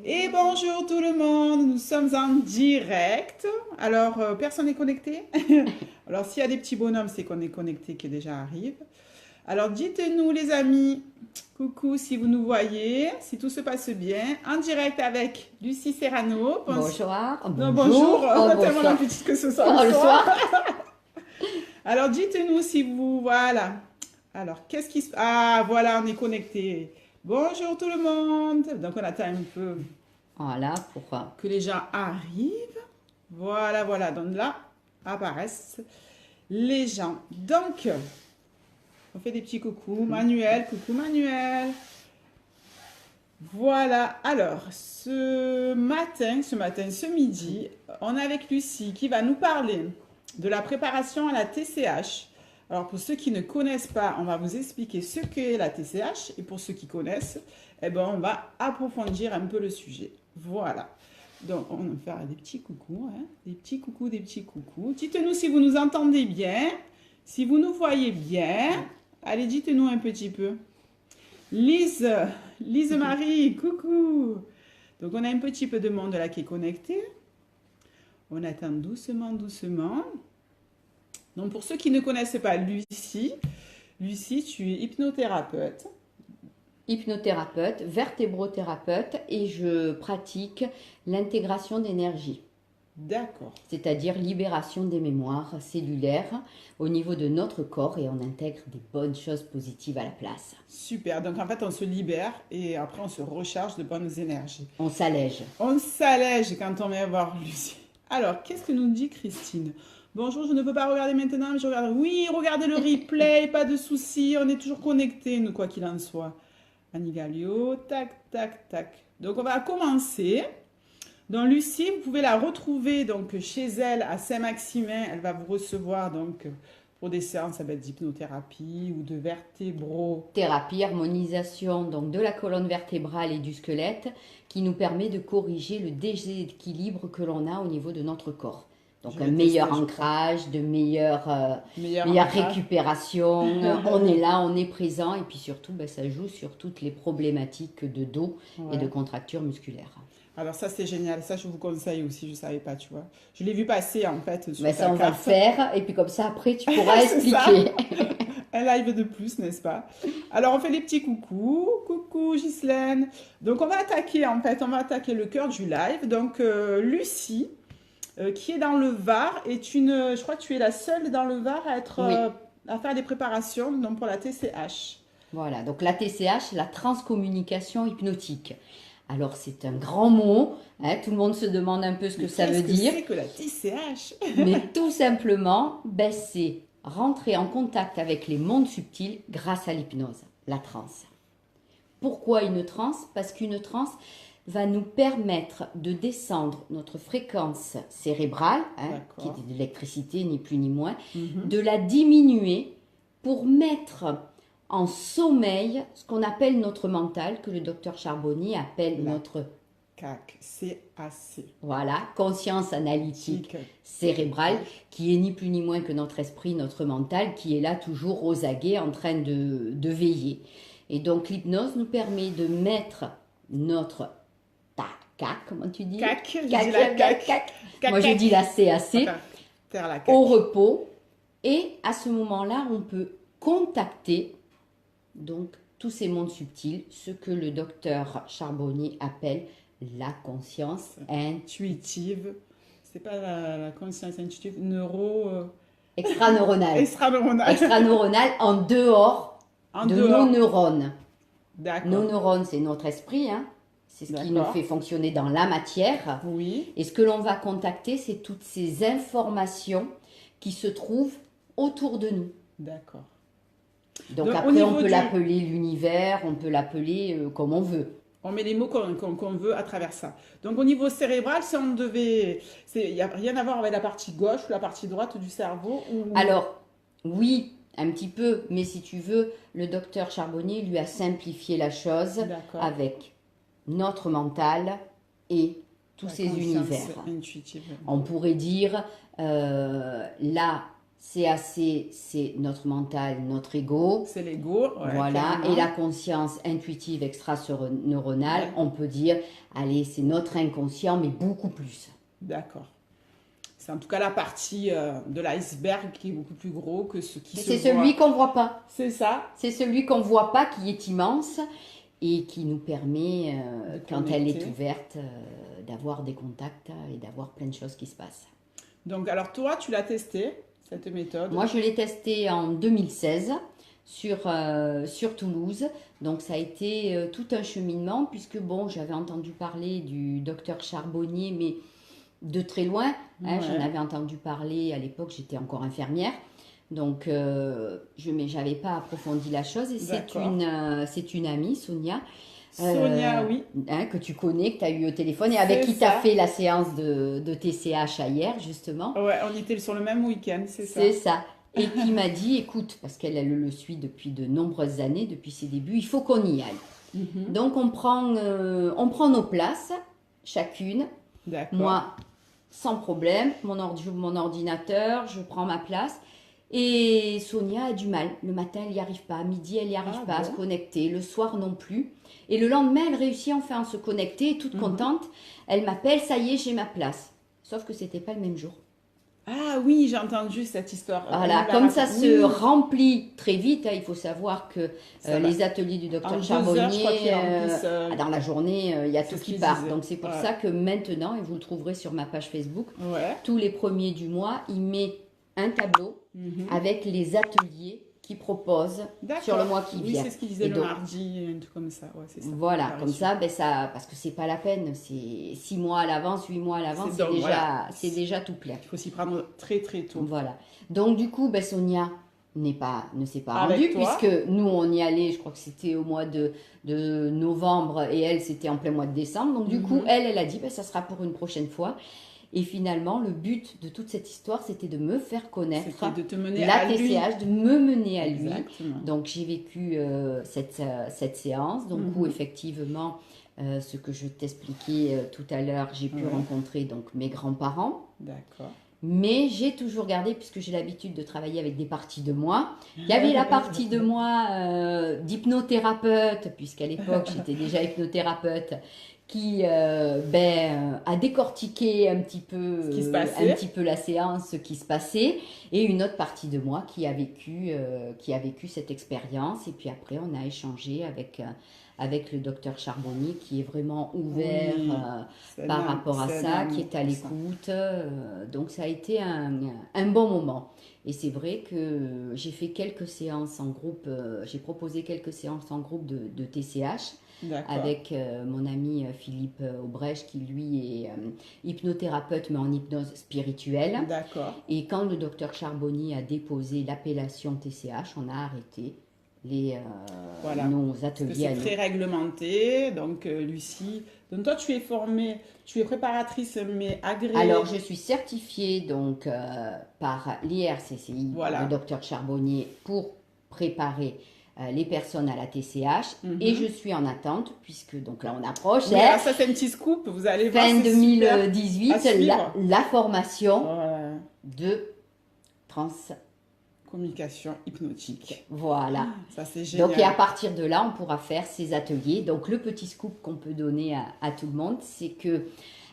Et bonjour tout le monde, nous sommes en direct. Alors, personne n'est connecté? Alors, s'il y a des petits bonhommes, c'est qu'on est connecté qui déjà arrive. Alors, dites-nous les amis, coucou si vous nous voyez, si tout se passe bien. En direct avec Lucie Serrano. Bonsoir, Non, bonjour, bonjour, oh, tellement la bonsoir. petite que ce soit Oh, le le soir. soir? Alors, dites-nous si vous... Voilà. Alors, qu'est-ce qui se... Ah, voilà, on est connecté. Bonjour tout le monde. Donc, on attend un peu Voilà, pourquoi? que les gens arrivent. Voilà, voilà. Donc là, apparaissent les gens. Donc, on fait des petits coucou. Manuel, coucou Manuel. Voilà. Alors, ce midi, on est avec Lucie qui va nous parler de la préparation à la TCH. Alors, pour ceux qui ne connaissent pas, on va vous expliquer ce qu'est la TCH. Et pour ceux qui connaissent, eh ben, on va approfondir un peu le sujet. Voilà. Donc, on va faire des petits coucous, hein, des petits coucous, des petits coucous. Dites-nous si vous nous entendez bien, si vous nous voyez bien. Allez, dites-nous un petit peu. Lise Marie, coucou. Donc, on a un petit peu de monde là qui est connecté. On attend doucement, doucement. Donc, pour ceux qui ne connaissent pas Lucie, tu es hypnothérapeute. Hypnothérapeute, vertébrothérapeute et je pratique l'intégration d'énergie, D'accord. c'est-à-dire libération des mémoires cellulaires au niveau de notre corps et on intègre des bonnes choses positives à la place. Super. Donc, en fait, on se libère et après, on se recharge de bonnes énergies. On s'allège. On s'allège quand on vient voir Lucie. Alors, qu'est-ce que nous dit Christine? Bonjour, je ne peux pas regarder maintenant, mais je regarde. Oui, regardez le replay, pas de souci, on est toujours connectés, nous, quoi qu'il en soit. Annie Galio, tac, tac, tac. Donc, on va commencer. Donc, Lucie, vous pouvez la retrouver donc, chez elle à Saint-Maximin. Elle va vous recevoir donc, pour des séances, ça va être d'hypnothérapie ou de vertébro. Thérapie, harmonisation donc de la colonne vertébrale et du squelette qui nous permet de corriger le déséquilibre que l'on a au niveau de notre corps. Donc Je un vais meilleur tester, je ancrage, de meilleure Meilleur meilleure ancrage. récupération. On est là, on est présent et puis surtout ben, ça joue sur toutes les problématiques de dos et Ouais. de contractures musculaires. Alors ça c'est génial, ça je vous conseille aussi, je ne savais pas, tu vois. Je l'ai vu passer en fait sur Ben, ta ça on va le carte. faire et puis comme ça après tu pourras C'est ça. expliquer. Un live de plus, n'est-ce pas? Alors on fait les petits coucous. Coucou Ghislaine. Donc on va attaquer en fait, on va attaquer le cœur du live. Donc Lucie, qui est dans le Var, je crois que tu es la seule dans le Var à être, Oui. à faire des préparations donc pour la TCH. Voilà, donc la TCH, la transcommunication hypnotique. Alors c'est un grand mot, hein, tout le monde se demande un peu ce que ça veut dire, Qu'est-ce que c'est que la TCH? mais tout simplement, ben, c'est rentrer en contact avec les mondes subtils grâce à l'hypnose, la transe. Pourquoi une transe? Parce qu'une transe va nous permettre de descendre notre fréquence cérébrale, hein, qui D'accord. est de l'électricité ni plus ni moins, Mhm. de la diminuer pour mettre en sommeil ce qu'on appelle notre mental, que le docteur Charbonnier appelle La notre CAC, CAC. voilà, conscience analytique cérébrale, qui est ni plus ni moins que notre esprit, notre mental, qui est là toujours aux aguets en train de veiller. Et donc l'hypnose nous permet de mettre notre CAC, comment tu dis? CAC, je dis la CAC. CAC, Moi je CAC. dis la CAC, Faire la CAC. au repos. Et à ce moment-là, on peut contacter donc tous ces mondes subtils, ce que le docteur Charbonnier appelle la conscience Intuitive. C'est pas la conscience intuitive, extraneuronale. extraneuronale. Extraneuronale en dehors En de dehors. nos neurones. Nos D'accord. neurones, c'est notre esprit, hein. C'est ce qui nous D'accord. fait fonctionner dans la matière. Oui. Et ce que l'on va contacter, c'est toutes ces informations qui se trouvent autour de nous. D'accord. Donc Donc, au après, niveau on peut du- l'appeler l'univers, on peut l'appeler comme on veut. On met les mots qu'on veut à travers ça. Donc au niveau cérebral, si on devait... Il n'y a rien à voir avec la partie gauche ou la partie droite du cerveau ou... Alors, oui, un petit peu, mais si tu veux, le docteur Charbonnier lui a simplifié la chose D'accord. avec notre mental et tous La ces conscience univers. intuitive. On pourrait dire la c'est notre mental, notre ego. C'est l'ego. Ouais, Voilà, carrément. et la conscience intuitive extra-neuronale, Ouais. on peut dire, allez, c'est notre inconscient, mais beaucoup plus. D'accord. C'est en tout cas la partie de l'iceberg qui est beaucoup plus gros que ce qui Et se c'est voit. celui qu'on voit pas. C'est ça. C'est celui qu'on voit pas qui est immense et qui nous permet, De quand elle est connecter. ouverte, d'avoir des contacts et d'avoir plein de choses qui se passent. Donc, alors toi, tu l'as testé, cette méthode. Moi, je l'ai testé en 2016 sur Toulouse. Donc, ça a été tout un cheminement, puisque bon, j'avais entendu parler du docteur Charbonnier, mais de très loin. Hein, Ouais. j'en avais entendu parler à l'époque, j'étais encore infirmière. Donc, mais j'avais pas approfondi la chose. Et D'accord. c'est une amie, Sonia, Sonia, oui. hein, que tu connais, que tu as eu au téléphone et avec C'est qui tu as ça. fait la séance de TCH hier, justement. Ouais, on était sur le même week-end, c'est ça. C'est ça. Et qui m'a dit, écoute, parce qu'elle elle le suit depuis de nombreuses années, depuis ses débuts, il faut qu'on y aille. Mhm. Donc on prend nos places, chacune. D'accord. Moi, sans problème, mon ordinateur, je prends ma place. Et Sonia a du mal. Le matin, elle n'y arrive pas. À midi, elle n'y arrive Ah pas à bon? se connecter. Le soir non plus. Et le lendemain, elle réussit enfin à se connecter, toute Mhm. contente. Elle m'appelle, ça y est, j'ai ma place. Sauf que c'était pas le même jour. Ah oui, j'ai entendu cette histoire. Voilà, On comme l'a ça raconté. se Oui. remplit très vite, hein, il faut savoir que Ça va. les ateliers du En docteur 2 heures, Charbonnier, je crois qu'il remplissent. dans la journée, il y a c'est tout ce qui qu'il part. disait. Donc c'est pour Ouais. ça que maintenant, et vous le trouverez sur ma page Facebook, Ouais. tous les premiers du mois, il met un tableau Mhm. avec les ateliers qu'il propose D'accord. sur le mois qui Oui, vient. c'est ce qu'il disait Et le donc, mardi, un truc comme ça. Ouais, c'est ça. voilà, T'as comme reçu. ça, parce que c'est pas la peine, c'est 6 mois à l'avance, 8 mois à l'avance, C'est donc, voilà. c'est déjà tout plein. Il faut s'y prendre très très tôt. Voilà. Donc du coup, Sonia ne s'est pas Avec rendue toi. puisque nous on y allait, je crois que c'était au mois de novembre et elle c'était en plein mois de décembre. Donc du coup, Mhm. elle a dit ça sera pour une prochaine fois. Et finalement, le but de toute cette histoire, c'était de me faire connaître C'était de te mener la à lui. TCH, de me mener à lui. Exactement. Donc j'ai vécu cette séance. Donc où Mhm. effectivement, ce que je t'expliquais tout à l'heure, j'ai pu Ouais. rencontrer donc mes grands-parents. D'accord. Mais j'ai toujours gardé, puisque j'ai l'habitude de travailler avec des parties de moi. Il y avait la partie de moi d'hypnothérapeute, puisqu'à l'époque j'étais déjà hypnothérapeute, qui a décortiqué un petit peu, Ce qui se passait. un petit peu la séance, ce qui se passait, et une autre partie de moi qui a vécu cette expérience. Et puis après, on a échangé avec le docteur Charbonnier, qui est vraiment ouvert. Oui. C'est Par un- rapport à c'est ça, un qui est à amour, ça. l'écoute. Donc ça a été un bon moment. Et c'est vrai que j'ai fait quelques séances en groupe, j'ai proposé quelques séances en groupe de TCH D'accord. avec mon ami Philippe Aubrecht, qui lui est hypnothérapeute mais en hypnose spirituelle. D'accord. Et quand le docteur Charbonnier a déposé l'appellation TCH, on a arrêté Voilà. nos Parce que ateliers à c'est nous. très réglementé. Donc, Lucie, donc toi, tu es formée, tu es préparatrice, mais agréée. Alors, je suis certifiée donc par l'IRCCI, Voilà. le docteur Charbonnier, pour préparer les personnes à la TCH. Mhm. Et je suis en attente, puisque donc là on approche, Oui, hein, alors ça, c'est un petit scoop. Vous allez voir, fin c'est super. 2018, à suivre. la formation Voilà. de trans. Communication hypnotique. Voilà. Ça, c'est génial. Donc, et à partir de là, on pourra faire ces ateliers. Donc, le petit scoop qu'on peut donner à tout le monde, c'est que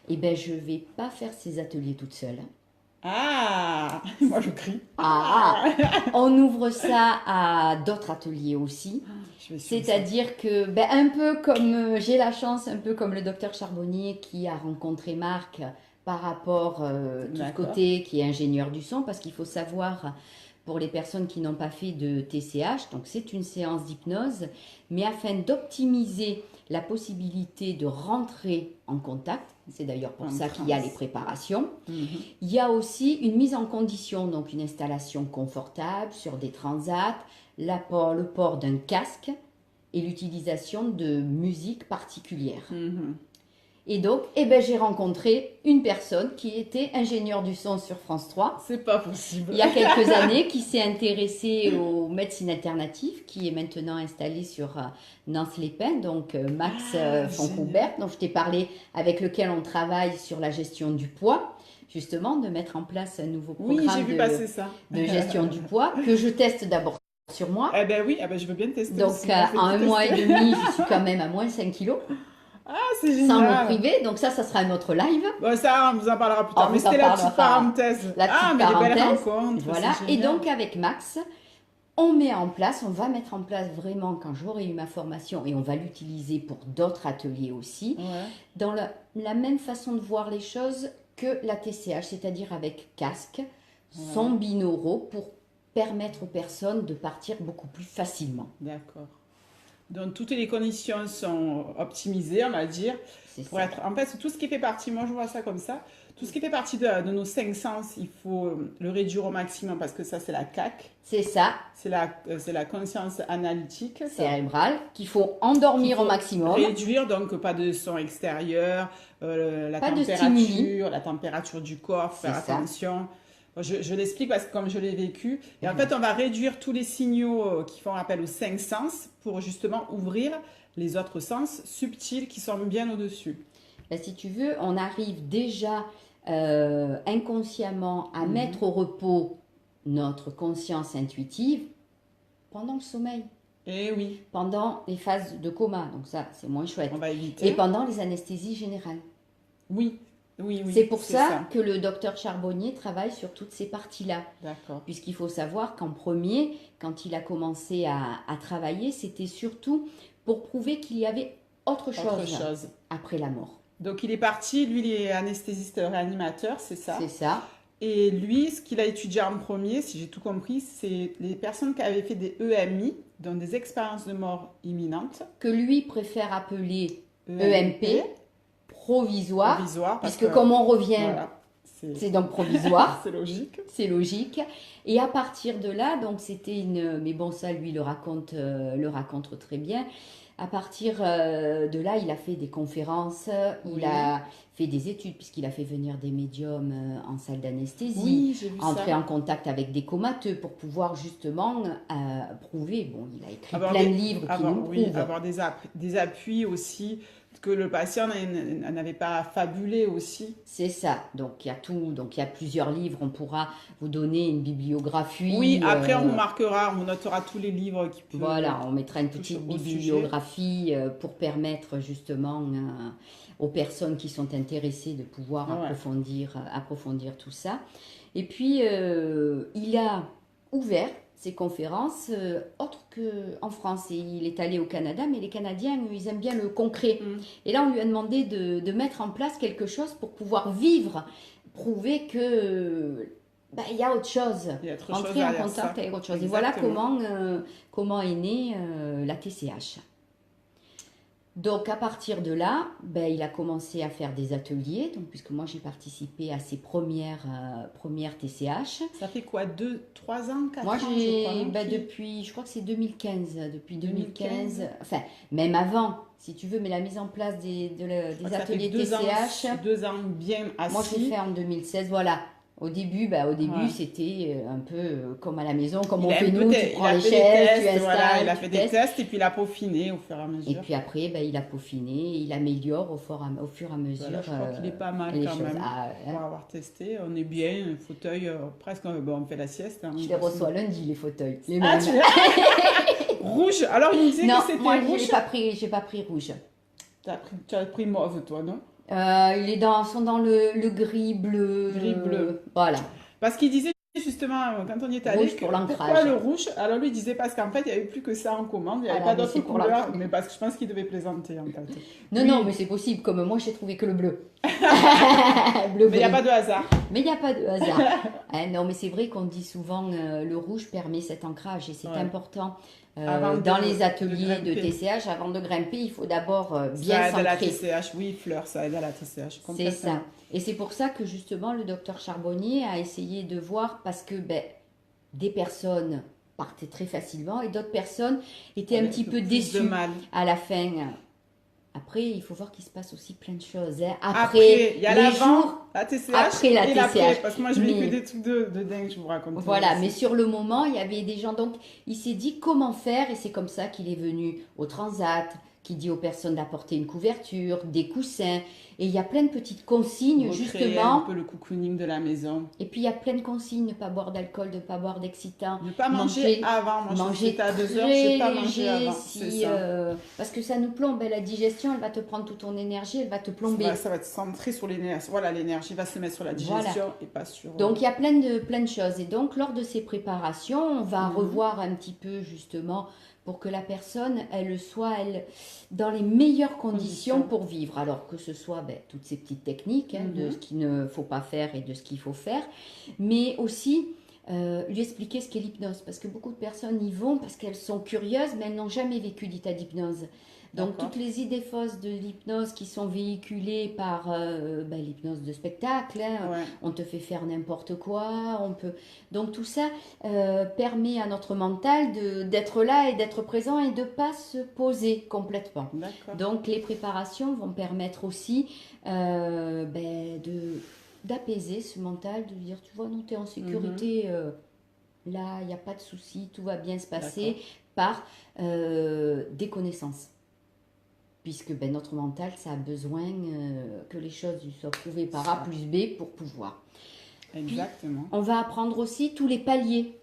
je ne vais pas faire ces ateliers toute seule. Ah, moi, je crie. On ouvre ça à d'autres ateliers aussi. Je vais suivre ça. C'est-à-dire que, un peu comme j'ai la chance, un peu comme le docteur Charbonnier qui a rencontré Marc par rapport tout ce D'accord. côté qui est ingénieur du son, parce qu'il faut savoir, pour les personnes qui n'ont pas fait de TCH, donc c'est une séance d'hypnose, mais afin d'optimiser la possibilité de rentrer en contact, c'est d'ailleurs pour En ça qu'il y a transe. les préparations, Mhm. il y a aussi une mise en condition, donc une installation confortable sur des transats, le port d'un casque et l'utilisation de musique particulière. Mhm. Et donc, j'ai rencontré une personne qui était ingénieure du son sur France 3 C'est pas possible. il y a quelques années, qui s'est intéressée aux médecines alternatives, qui est maintenant installée sur Nance-les-Pins, donc Max Ah, Foncoubert, dont je t'ai parlé, avec lequel on travaille sur la gestion du poids. justement de mettre en place un nouveau Oui, j'ai programme vu passer ça. de gestion du poids que je teste d'abord sur moi. Eh ben oui, je veux bien tester Donc, aussi. Moi, je vais en un tout mois et tester. demi, je suis quand même à moins 5 kilos, Ah, c'est sans me génial. priver. Donc ça sera un autre live. Bon, ça, on vous en parlera plus On tard. Mais vous en c'était la petite parlera. parenthèse. La Ah, petite mais les belles parenthèse. rencontres, Voilà. c'est Et génial. donc, avec Max, on va mettre en place vraiment, quand j'aurai eu ma formation, et on va l'utiliser pour d'autres ateliers aussi, Ouais. dans la même façon de voir les choses que la TCH, c'est-à-dire avec casque, son binauraux, pour permettre aux personnes de partir beaucoup plus facilement. D'accord. Donc, toutes les conditions sont optimisées, on va dire, C'est pour ça. être... En fait, tout ce qui fait partie, moi je vois ça comme ça, tout ce qui fait partie de nos cinq sens, il faut le réduire au maximum parce que ça, c'est la CAC, C'est ça, c'est la conscience analytique, ça. cérébral, qu'il faut endormir Qu'il au faut maximum. réduire, donc pas de son extérieur, Pas de stimuli. la température du corps, faire C'est ça. attention. Bon, je l'explique parce que comme je l'ai vécu, et en fait on va réduire tous les signaux qui font appel aux cinq sens pour justement ouvrir les autres sens subtils qui sont bien au-dessus. Ben, si tu veux, on arrive déjà inconsciemment à mettre au repos notre conscience intuitive pendant le sommeil, Et oui, pendant les phases de coma. Donc ça, c'est moins chouette. on va éviter. Et pendant les anesthésies générales. Oui, oui, C'est pour ça que le docteur Charbonnier travaille sur toutes ces parties-là. D'accord. Puisqu'il faut savoir qu'en premier, quand il a commencé à travailler, c'était surtout pour prouver qu'il y avait autre chose après la mort. Donc il est parti, lui il est anesthésiste réanimateur, c'est ça. C'est ça. Et lui, ce qu'il a étudié en premier, si j'ai tout compris, c'est les personnes qui avaient fait des EMI, donc des expériences de mort imminente. Que lui préfère appeler EMP, provisoire, parce puisque que, comme on revient, voilà, c'est donc provisoire. c'est logique. C'est logique. Et à partir de là, donc c'était une... Mais bon, ça, lui, le raconte très bien. À partir de là, il a fait des conférences, il a fait des études, puisqu'il a fait venir des médiums en salle d'anesthésie, Oui, j'ai vu entrer ça. en contact avec des comateux pour pouvoir justement prouver. Bon, il a écrit Avoir plein des- de livres qui nous prouvent. avoir des appuis aussi, que le patient n'avait pas fabulé aussi. C'est ça. Donc il y a tout. Donc il y a plusieurs livres. On pourra vous donner une bibliographie. Oui, après on marquera, on notera tous les livres qui peuvent... Voilà, on mettra une petite au sujet. bibliographie pour permettre justement aux personnes qui sont intéressées de pouvoir approfondir tout ça. Et puis, il a ouvert ses conférences autres qu'en France. Et il est allé au Canada, mais les Canadiens, ils aiment bien le concret. Et là, on lui a demandé de mettre en place quelque chose pour pouvoir vivre, prouver que... il y a autre chose. Il y a autre Entrer chose en derrière contact ça. avec autre chose. Et voilà Exactement. comment est née la TCH. Donc à partir de là, il a commencé à faire des ateliers, donc, puisque moi j'ai participé à ses premières TCH. Ça fait quoi, 2, 3 ans, 4 Moi ans, je crois, j'ai, non, depuis, je crois que c'est 2015, depuis 2015, 2015. enfin même avant, si tu veux, mais la mise en place des Ça ateliers fait 2 ans, TCH, 2 ans bien assis. moi je l'ai fait en 2016, voilà. Au début, Ouais. c'était un peu comme à la maison, comme Il on a fait un peu nous, te- tu il prends a les fait des chaises, tu tests, voilà, installes, il a tu fait des testes. tests et puis il a peaufiné au fur et à Et mesure. puis après, il a peaufiné, il améliore au fur et à mesure. Voilà, je crois qu'il est pas mal les quand choses. même. Ah, Pour avoir testé, on est bien, un fauteuil presque, bon, on fait la sieste. Hein, je les reçois lundi, les fauteuils. Les Ah, mêmes. tu l'as Rouge. Alors il me disait Non, que c'était moi, rouge. j'ai pas pris rouge. Tu as pris mauve, toi, non? Sont dans le gris bleu. Gris bleu. Voilà. Parce qu'il disait justement, quand on y est allé, Rouge pour l'ancrage. pourquoi le rouge? Alors lui il disait parce qu'en fait, il n'y avait plus que ça en commande, il n'y avait Alors, pas mais d'autres c'est pour couleurs, l'ancrage. mais parce que je pense qu'il devait plaisanter en fait. Non, Oui. non, mais c'est possible. Comme moi, j'ai trouvé que le bleu. Bleu Mais il n'y a gris. pas de hasard. Mais il n'y a pas de hasard. Non, mais c'est vrai qu'on dit souvent le rouge permet cet ancrage et c'est Ouais. important. Avant Dans de- les ateliers de grimper. TCH, avant de grimper, il faut d'abord bien Ça aide à la s'ancrer. TCH, oui, Fleur, ça aide à la TCH. C'est complètement. ça. Et c'est pour ça que justement le docteur Charbonnier a essayé de voir parce que des personnes partaient très facilement et d'autres personnes étaient un Avec petit peu plus de déçues mal. à la fin. Après, il faut voir qu'il se passe aussi plein de choses. Hein. Après, il y a les l'avant, jours, la TCH après la et l'après. TCH. Parce que moi, je vis Mais- que des trucs de dingue, je vous raconte. voilà, mais sur le moment, il y avait des gens. Donc, il s'est dit comment faire et c'est comme ça qu'il est venu au Transat, qui dit aux personnes d'apporter une couverture, des coussins. Et il y a plein de petites consignes, Recréer justement. un peu le cocooning de la maison. Et puis il y a plein de consignes, ne pas boire d'alcool, ne pas boire d'excitant. Ne pas manger avant. Moi, je manger sais à 2 heures, je très sais pas manger léger, avant. C'est ça. parce que ça nous plombe. La digestion, elle va te prendre toute ton énergie, elle va te plomber. Ça va être centré sur l'énergie. Voilà, l'énergie va se mettre sur la digestion et pas sur... Donc il y a plein de choses. Et donc lors de ces préparations, on va revoir un petit peu justement pour que la personne, elle soit dans les meilleures conditions pour vivre. Alors que ce soit toutes ces petites techniques de ce qu'il ne faut pas faire et de ce qu'il faut faire, mais aussi lui expliquer ce qu'est l'hypnose. Parce que beaucoup de personnes y vont parce qu'elles sont curieuses, mais elles n'ont jamais vécu d'état d'hypnose. Donc toutes les idées fausses de l'hypnose qui sont véhiculées par l'hypnose de spectacle, on te fait faire n'importe quoi, donc tout ça permet à notre mental d'être là et d'être présent et de ne pas se poser complètement. Donc les préparations vont permettre aussi d'apaiser ce mental, de dire tu vois, non, tu es en sécurité, là il n'y a pas de souci, tout va bien se passer par des connaissances. Puisque notre mental, ça a besoin que les choses lui soient prouvées par A plus B pour pouvoir. Exactement. Puis, on va apprendre aussi tous les paliers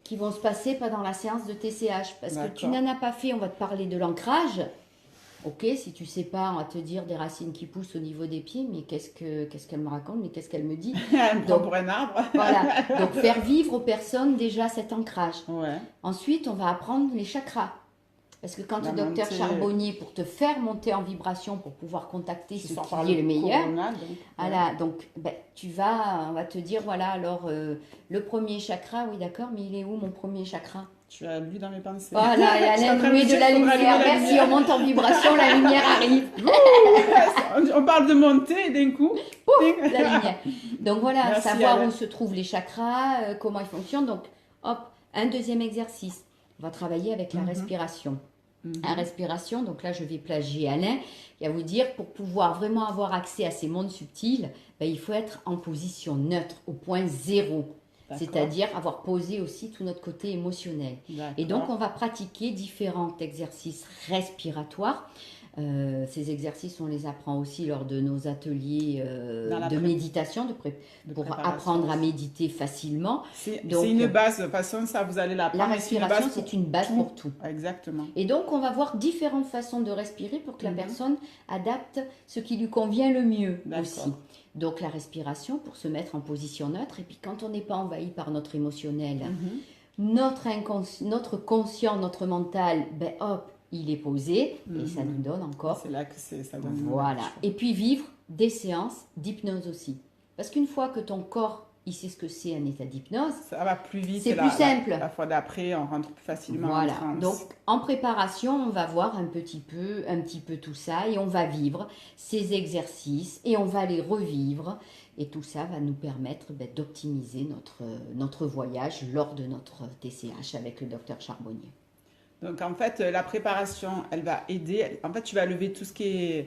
qui vont se passer pendant la séance de TCH. Parce que tu n'en as pas fait, on va te parler de l'ancrage. Ok, si tu ne sais pas, on va te dire des racines qui poussent au niveau des pieds, mais qu'est-ce qu'elle me raconte, mais qu'est-ce qu'elle me dit? Elle me prend pour un arbre. Voilà, donc faire vivre aux personnes déjà cet ancrage. Ouais. Ensuite, on va apprendre les chakras. Parce que quand le docteur Charbonnier, pour te faire monter en vibration, pour pouvoir contacter ce qui est le meilleur, donc on va te dire, voilà, alors le premier chakra, oui d'accord, mais il est où mon premier chakra? Tu as lu dans mes pensées. Voilà, et Alain, loué de la lumière, merci, on monte en vibration, la lumière arrive. On parle de monter et d'un coup, la lumière. Donc voilà, merci, savoir où se trouvent les chakras, comment ils fonctionnent. Donc hop, un deuxième exercice, on va travailler avec la respiration. La respiration, donc là je vais plagier Alain, et à vous dire, pour pouvoir vraiment avoir accès à ces mondes subtils, il faut être en position neutre, au point zéro. C'est-à-dire avoir posé aussi tout notre côté émotionnel. Et donc on va pratiquer différents exercices respiratoires. Ces exercices, on les apprend aussi lors de nos ateliers de méditation, pour apprendre à méditer facilement. C'est une base, de toute façon, ça vous allez l'apprendre. La respiration, c'est une base pour tout. Exactement. Et donc, on va voir différentes façons de respirer pour que la personne adapte ce qui lui convient le mieux aussi. Donc, la respiration pour se mettre en position neutre. Et puis, quand on n'est pas envahi par notre émotionnel, notre conscient, notre mental, hop, il est posé et ça nous donne encore. C'est là que ça donne. Voilà. Et puis vivre des séances d'hypnose aussi. Parce qu'une fois que ton corps, il sait ce que c'est un état d'hypnose, ça va plus vite. C'est plus simple. La fois d'après, on rentre plus facilement en transe. Donc, en préparation, on va voir un petit peu tout ça et on va vivre ces exercices et on va les revivre. Et tout ça va nous permettre d'optimiser notre voyage lors de notre TCH avec le docteur Charbonnier. Donc, en fait, la préparation, elle va aider. En fait, tu vas lever tout ce qui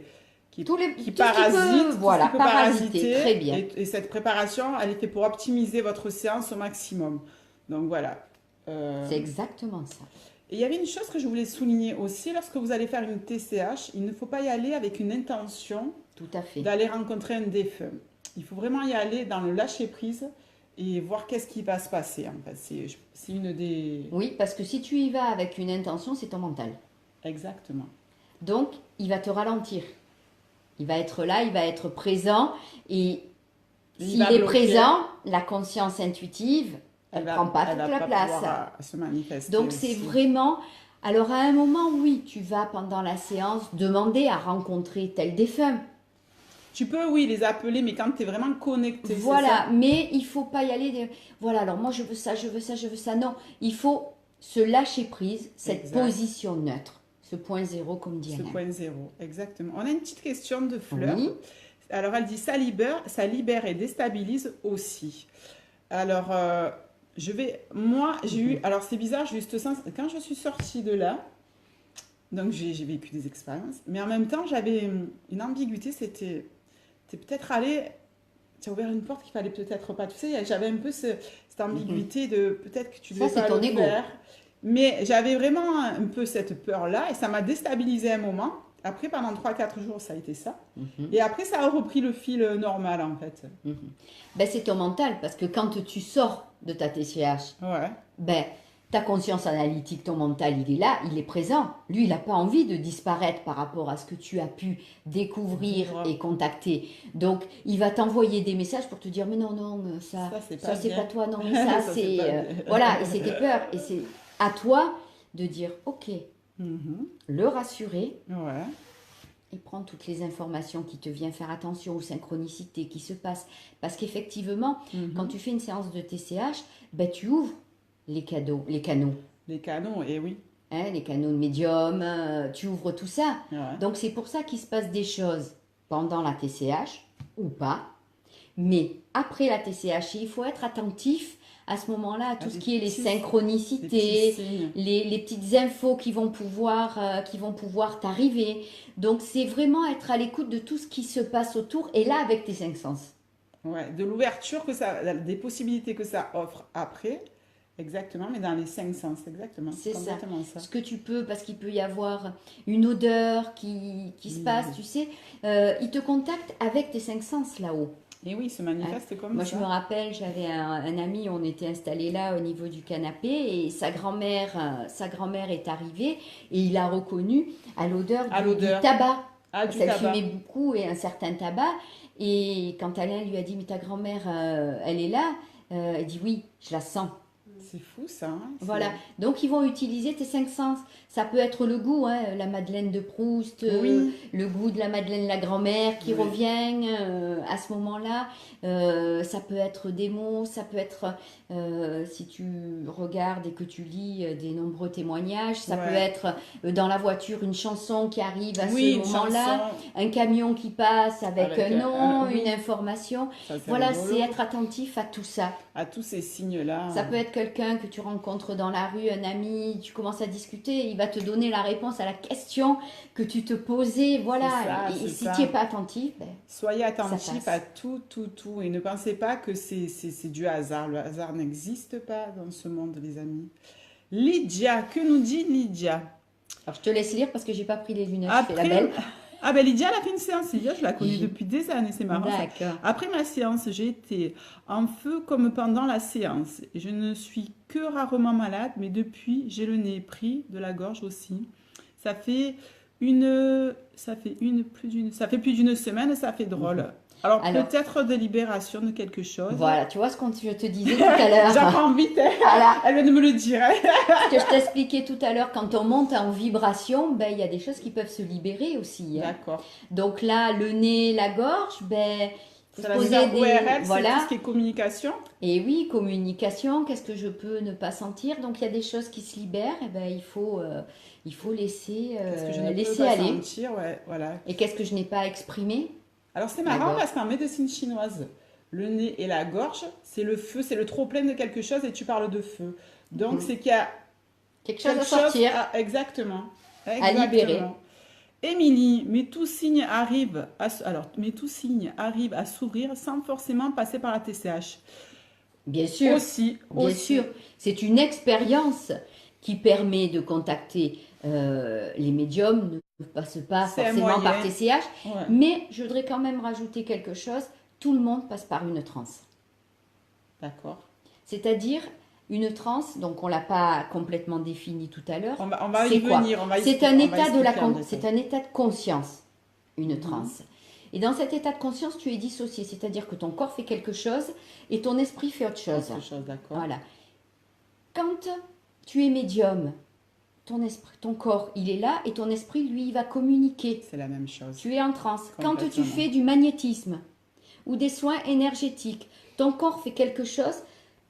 parasite, parasiter. Très bien. Et cette préparation, elle est faite pour optimiser votre séance au maximum. Donc, voilà. C'est exactement ça. Et il y avait une chose que je voulais souligner aussi. Lorsque vous allez faire une TCH, il ne faut pas y aller avec une intention d'aller rencontrer un défunt. Il faut vraiment y aller dans le lâcher-prise et voir qu'est-ce qui va se passer. En fait, c'est une des... Oui, parce que si tu y vas avec une intention, c'est ton mental. Exactement. Donc, il va te ralentir. Il va être là, il va être présent. Et s'il est présent, la conscience intuitive, elle ne prend pas toute la place. Se manifester donc, aussi. c'est vraiment... Alors, à un moment, oui, tu vas pendant la séance demander à rencontrer tel défunt. Tu peux, oui, les appeler, mais quand tu es vraiment connecté. Voilà, mais il ne faut pas y aller. Voilà, alors moi, je veux ça, je veux ça, je veux ça. Non, il faut se lâcher prise, cette position neutre. Ce point zéro, comme dit Alain. Ce point zéro, exactement. On a une petite question de Fleur. Oui. Alors, elle dit, ça libère et déstabilise aussi. Alors, j'ai eu... Alors, c'est bizarre, j'ai eu ce sens... Quand je suis sortie de là, donc j'ai vécu des expériences, mais en même temps, j'avais une ambiguïté, c'était peut-être aller... Tu as ouvert une porte qu'il fallait peut-être pas. Tu sais, j'avais un peu cette ambiguïté de peut-être que tu devais pas le faire. Mais j'avais vraiment un peu cette peur-là et ça m'a déstabilisée un moment. Après, pendant 3-4 jours, ça a été ça. Mhm. Et après, ça a repris le fil normal, en fait. Mhm. Ben, c'est ton mental, parce que quand tu sors de ta TCH, Ouais. ben, ta conscience analytique, ton mental, il est là, il est présent. Lui, il n'a pas envie de disparaître par rapport à ce que tu as pu découvrir Vivre. et contacter. Donc, il va t'envoyer des messages pour te dire, mais non, non, ça, Ça, c'est ça pas c'est bien. pas toi, non, mais ça, Ça, c'est c'est... pas bien. voilà, et c'est tes peurs. Et c'est à toi de dire, ok, Mhm. le rassurer, Ouais. et prendre toutes les informations qui te viennent, faire attention aux synchronicités qui se passent. Parce qu'effectivement, Mhm. quand tu fais une séance de TCH, ben, tu ouvres les canaux, Les canons, et oui. hein, les canaux de médium, tu ouvres tout ça. Ouais. Donc c'est pour ça qu'il se passe des choses pendant la TCH ou pas. Mais après la TCH, il faut être attentif à ce moment-là à tout ce des qui est les petits- synchronicités, Des petits signes. les petites infos qui vont pouvoir t'arriver. Donc c'est vraiment être à l'écoute de tout ce qui se passe autour et là avec tes cinq sens. Ouais. De l'ouverture que ça, des possibilités que ça offre après. Exactement, mais dans les 5 sens, exactement. C'est ça. Complètement ça. Ce que tu peux, parce qu'il peut y avoir une odeur qui se Oui, passe, oui. tu sais. Il te contacte avec tes cinq sens là-haut. Et oui, se manifeste comme Moi, ça. je me rappelle, j'avais un ami, on était installé là au niveau du canapé et sa grand-mère est arrivée et il a reconnu à l'odeur À du l'odeur. tabac. Ah, du Parce qu'elle tabac. fumait beaucoup et un certain tabac. Et quand Alain lui a dit, mais ta grand-mère, elle est là, elle dit oui, je la sens. C'est fou ça. Hein. Voilà, donc ils vont utiliser tes cinq sens. Ça peut être le goût, hein, la Madeleine de Proust, Oui. le goût de la Madeleine de la grand-mère qui Oui. revient à ce moment-là. Ça peut être des mots, ça peut être, si tu regardes et que tu lis des nombreux témoignages, ça Ouais. peut être dans la voiture une chanson qui arrive à Oui, ce une moment-là, chanson. un camion qui passe avec Avec un nom, oui. une information. Ça, c'est Voilà, rigolo. c'est être attentif à tout ça. À tous ces signes-là. Ça peut être quelqu'un que tu rencontres dans la rue, un ami, tu commences à discuter, il va te donner la réponse à la question que tu te posais. Voilà, C'est ça, et c'est si ça. tu n'es pas attentif, ben, Soyez Ça attentifs passe. à tout, tout, tout. Et ne pensez pas que c'est du hasard. Le hasard n'existe pas dans ce monde, les amis. Lydia, que nous dit Lydia? alors je te laisse lire parce que j'ai pas pris les lunettes, je fais la Après, belle. ah ben Lydia, elle a fait une séance. Lydia, je la connais J'ai- depuis des années, c'est marrant ça. D'accord. Après ma séance, j'ai été en feu comme pendant la séance. Je ne suis que rarement malade, mais depuis, j'ai le nez pris, de la gorge aussi. Ça fait ça fait plus d'une semaine, ça fait drôle. Alors, Alors. peut-être de libération de quelque chose. Voilà, tu vois ce que je te disais tout à l'heure. J'apprends vite, hein. Voilà, Elle vient de me le dire. Hein. ce que je t'expliquais tout à l'heure, quand on monte en vibration, ben il y a des choses qui peuvent se libérer aussi. Hein. D'accord. Donc là, le nez, la gorge, ben faut C'est se la poser méthode des ORL, c'est voilà. tout ce qui est communication. Et oui, communication, qu'est-ce que je peux ne pas sentir? Donc il y a des choses qui se libèrent, et ben il faut laisser, Qu'est-ce que je ne peux laisser pas aller. sentir, ouais, voilà. Et qu'est-ce que je n'ai pas exprimé? Alors c'est La marrant gorge. parce qu'en médecine chinoise, le nez et la gorge, c'est le feu, c'est le trop-plein de quelque chose et tu parles de feu. Donc Mhm. c'est qu'il y a Quelque chose quelque à sortir. exactement. À libérer. Émilie, mes tous signes arrivent à s'ouvrir sans forcément passer par la TCH. Bien sûr, Aussi, bien aussi. sûr. C'est une expérience qui permet de contacter les médiums, ne passe pas C'est un forcément moyen. par TCH. Ouais. Mais je voudrais quand même rajouter quelque chose. Tout le monde passe par une transe. D'accord. C'est-à-dire une transe, donc on l'a pas complètement défini tout à l'heure. On va y C'est quoi? venir. C'est un état de c'est c'est un état de conscience, une Mhm. transe. Et dans cet état de conscience, tu es dissocié, c'est-à-dire que ton corps fait quelque chose et ton esprit fait autre chose. Autre chose, d'accord. Voilà. Quand tu es médium, ton corps, il est là et ton esprit, lui, il va communiquer. C'est la même chose. Tu es en transe. Quand tu Complètement. fais du magnétisme ou des soins énergétiques, ton corps fait quelque chose,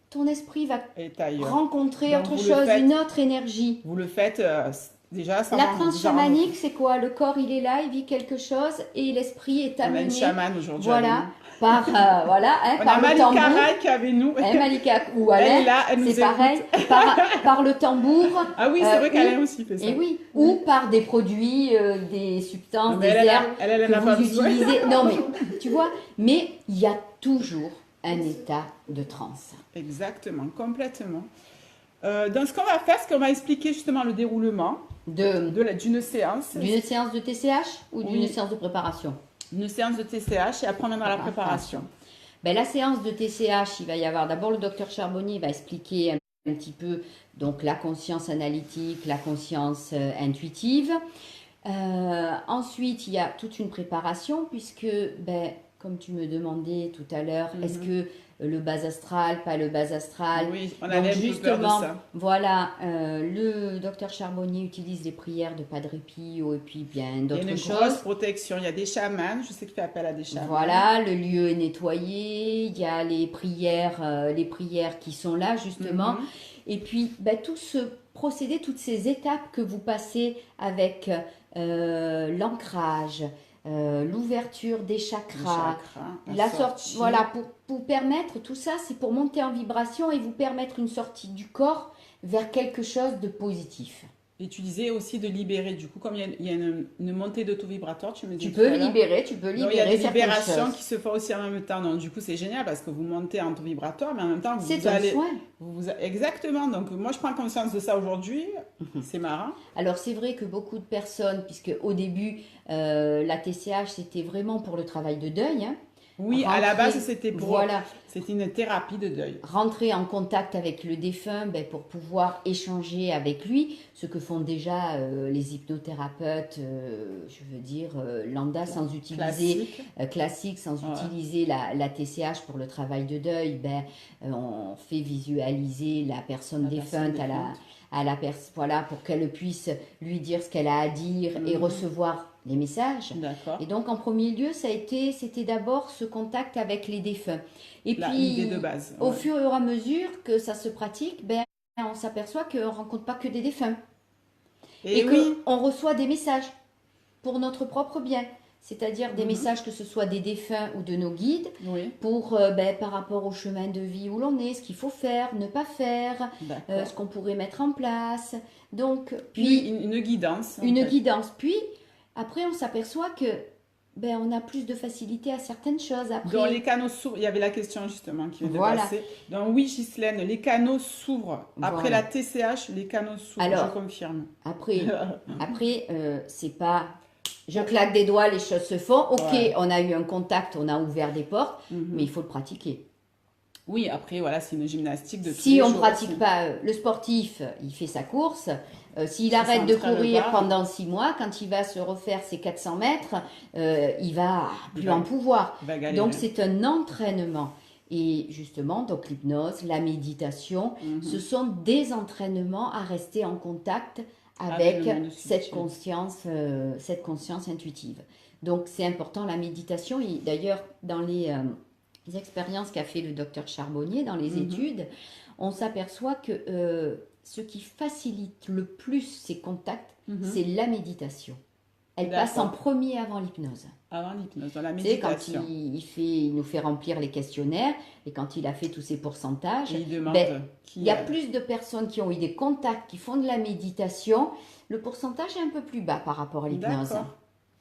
ton esprit va Et ailleurs. rencontrer Donc, autre vous le chose, faites- une autre énergie. Vous le faites déjà sans La vous transe en rendre chamanique, c'est quoi? Le corps, il est là, il vit quelque chose et l'esprit est compte. On a une amené, chamane aujourd'hui. voilà, avec par, voilà, hein, nous. On par a le Malika tambour. Rai qui est avec nous. Hein, Malika ou Elle est Alain, là, elle nous c'est écoute. pareil, par le tambour. Ah oui, c'est vrai ou- qu'Alain aussi fait ça. Et oui, ou par des produits, des substances, Non, des mais elle herbes elle que n'a pas vous besoin. utilisez. Non, mais tu vois, mais il y a toujours un état de transe. Exactement, complètement. Donc, ce qu'on va faire, c'est qu'on va expliquer justement le déroulement d'une séance. D'une séance de TCH ou d'une Oui. séance de préparation? Une séance de TCH et après on viendra à la préparation. Ben, la séance de TCH, il va y avoir d'abord le docteur Charbonnier, il va expliquer un petit peu donc, la conscience analytique, la conscience intuitive. Ensuite, il y a toute une préparation puisque, ben, comme tu me demandais tout à l'heure, est-ce que le bas astral, pas le bas astral? Oui, on Donc avait un peu peur de justement, ça. voilà, le docteur Charbonnier utilise les prières de Padre Pio et puis bien Il y a d'autres une grosse choses. protection. Il y a des chamans. Je sais que tu fais appel à des chamans. Voilà, le lieu est nettoyé, il y a les prières qui sont là justement. Et puis ben, tout ce procédé, toutes ces étapes que vous passez avec l'ancrage, l'ouverture des chakras, la sortie, voilà, pour vous permettre, tout ça, c'est pour monter en vibration et vous permettre une sortie du corps vers quelque chose de positif. Et tu disais aussi de libérer, du coup, comme il y a une montée de taux vibratoire, tu me disais Tu tout à peux l'heure. libérer Donc, il y a des certaines libérations choses. qui se font aussi en même temps. Donc, du coup, c'est génial parce que vous montez en taux vibratoire, mais en même temps, C'est vous un allez. soin. Exactement. Donc, moi, je prends conscience de ça aujourd'hui. C'est marrant. Alors c'est vrai que beaucoup de personnes, puisque au début, la TCH, c'était vraiment pour le travail de deuil. Hein. Oui, à la base, Voilà, c'était une thérapie de deuil. rentrer en contact avec le défunt ben, pour pouvoir échanger avec lui, ce que font déjà les hypnothérapeutes, je veux dire, lambda, sans utiliser, classique, sans utiliser la TCH pour le travail de deuil, ben, on fait visualiser la personne défunte voilà, pour qu'elle puisse lui dire ce qu'elle a à dire et recevoir les messages. D'accord. Et donc, en premier lieu, c'était d'abord ce contact avec les défunts. Et puis, l'idée de base. au fur et à mesure que ça se pratique, ben, on s'aperçoit qu'on ne rencontre pas que des défunts. Et qu'on reçoit des messages pour notre propre bien. C'est-à-dire des messages que ce soit des défunts ou de nos guides, pour, par rapport au chemin de vie où l'on est, ce qu'il faut faire, ne pas faire, ce qu'on pourrait mettre en place. Donc, puis, une guidance. Une guidance. Puis, après, on s'aperçoit que on a plus de facilité à certaines choses. Après, dans les canaux s'ouvrent, il y avait la question justement qui vient de passer. Donc oui, Ghislaine, les canaux s'ouvrent. Après la TCH, les canaux s'ouvrent, alors, je confirme. Après c'est pas... Je claque des doigts, les choses se font. Ok, on a eu un contact, on a ouvert des portes, mais il faut le pratiquer. Oui, après, voilà, c'est une gymnastique de tous les Si on ne jours pratique aussi. pas, le sportif, il fait sa course. S'il arrête de courir pendant 6 mois, quand il va se refaire ses 400 mètres, il va plus en pouvoir. Donc, c'est un entraînement. Et justement, donc l'hypnose, la méditation, ce sont des entraînements à rester en contact avec cette conscience intuitive. Donc, c'est important, la méditation. D'ailleurs, dans les expériences qu'a fait le docteur Charbonnier, dans les études, on s'aperçoit que ce qui facilite le plus ces contacts, c'est la méditation. Elle passe en premier avant l'hypnose. Avant l'hypnose, dans la méditation. Quand il nous fait remplir les questionnaires et quand il a fait tous ces pourcentages, il y a plus de personnes qui ont eu des contacts, qui font de la méditation. Le pourcentage est un peu plus bas par rapport à l'hypnose.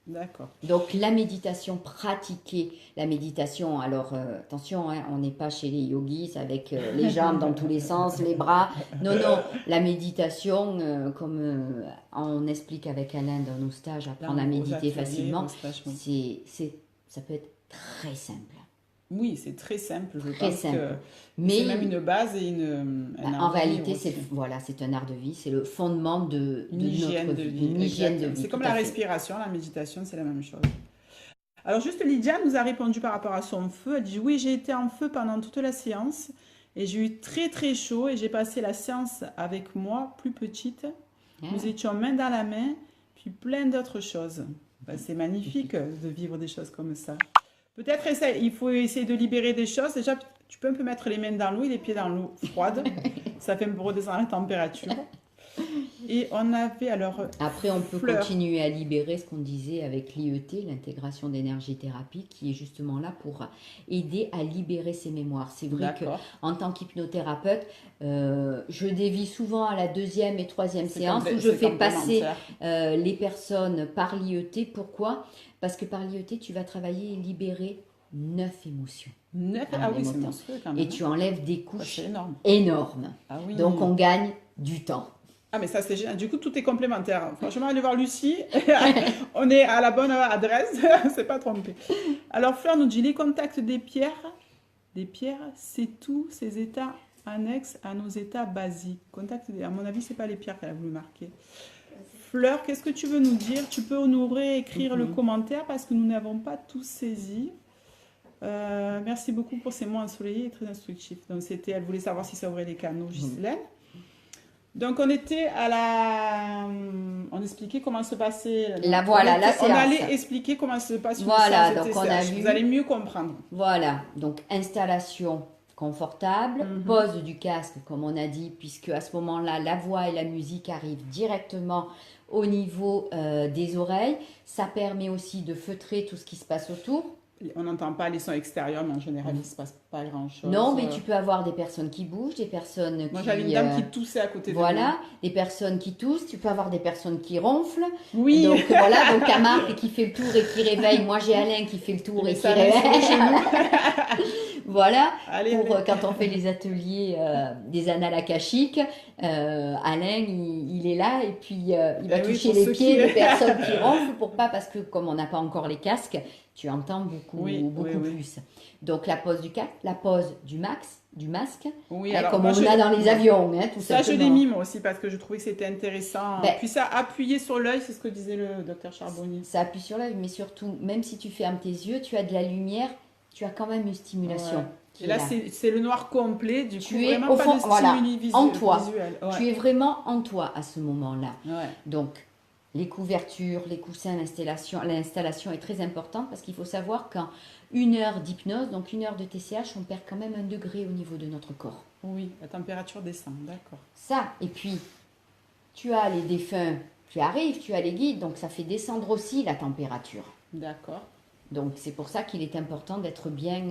D'accord. Donc la méditation, pratiquer la méditation, alors attention, hein, on n'est pas chez les yogis avec les jambes dans tous les sens, les bras. Non, la méditation, comme on explique avec Alain dans nos stages, apprendre à méditer facilement, ça peut être très simple. Oui, c'est très simple, je très pense simple. Mais c'est même une base et en réalité, c'est un art de vie, c'est le fondement de notre vie. Une hygiène de vie. C'est comme la respiration, la méditation, c'est la même chose. Alors juste Lydia nous a répondu par rapport à son feu. Elle dit oui, j'ai été en feu pendant toute la séance et j'ai eu très très chaud et j'ai passé la séance avec moi, plus petite. Nous étions main dans la main, puis plein d'autres choses. C'est magnifique de vivre des choses comme ça. Peut-être il faut essayer de libérer des choses. Déjà, tu peux un peu mettre les mains dans l'eau et les pieds dans l'eau froide. Ça fait un peu redescendre la température. Et on avait alors... Après, on peut continuer à libérer ce qu'on disait avec l'IET, l'intégration d'énergie-thérapie, qui est justement là pour aider à libérer ses mémoires. C'est vrai qu'en tant qu'hypnothérapeute, je dévie souvent à la 2e et 3e séance où je fais passer les personnes par l'IET. Pourquoi ? Parce que par l'IET, tu vas travailler et libérer 9 émotions. 9, Ah, ah les oui, c'est montants. monstrueux quand même. Et tu enlèves des Ça, couches c'est énorme. énormes. Ah oui. Donc on gagne du temps. Ah mais ça c'est génial. Du coup tout est complémentaire. Franchement allez voir Lucie. On est à la bonne adresse. C'est pas trompé. Alors Fleur nous dit les contacts des pierres. Des pierres, c'est tous ces états annexes à nos états basiques. À mon avis c'est pas les pierres qu'elle a voulu marquer. Fleur, qu'est-ce que tu veux nous dire? Tu peux nous réécrire le commentaire parce que nous n'avons pas tout saisi. Merci beaucoup pour ces mots ensoleillés et très instructifs. Donc c'était, elle voulait savoir si ça ouvrait les canaux, Ghislaine. Donc on était on expliquait comment se passait. On allait expliquer comment se passe une voilà, séance de donc on TCH. a vu. Vous allez mieux comprendre. Voilà, donc installation confortable, pose du casque comme on a dit, puisque à ce moment-là, la voix et la musique arrivent directement au niveau des oreilles. Ça permet aussi de feutrer tout ce qui se passe autour. On n'entend pas les sons extérieurs, mais en général, il ne se passe pas grand-chose. Non, mais tu peux avoir des personnes qui bougent, des personnes Moi, j'avais une dame qui toussait à côté de moi. Voilà, des personnes qui toussent. Tu peux avoir des personnes qui ronflent. Oui. Donc voilà, donc à Marc qui fait le tour et qui réveille. Moi, j'ai Alain qui fait le tour et qui réveille. Voilà, quand on fait les ateliers des annales akashiques, Alain, il est là et puis il va toucher les pieds des personnes qui ronflent parce que comme on n'a pas encore les casques, tu entends beaucoup plus. Donc la pose du casque, la pose du masque, comme on a dans les avions. Tout ça, je l'ai mis moi aussi parce que je trouvais que c'était intéressant. Puis ça, appuyer sur l'œil, c'est ce que disait le docteur Charbonnier. Ça appuie sur l'œil, mais surtout, même si tu fermes tes yeux, tu as de la lumière, tu as quand même une stimulation. Ouais. Et là, c'est le noir complet, du coup, vraiment au fond, pas de stimuli visuel. En toi. Ouais. Tu es vraiment en toi à ce moment-là. Ouais. Donc, les couvertures, les coussins, l'installation est très importante parce qu'il faut savoir qu'en 1 heure d'hypnose, donc 1 heure de TCH, on perd quand même 1 degré au niveau de notre corps. Oui, la température descend, d'accord. Ça, et puis, tu as les défunts qui arrivent, tu as les guides, donc ça fait descendre aussi la température. D'accord. Donc c'est pour ça qu'il est important d'être bien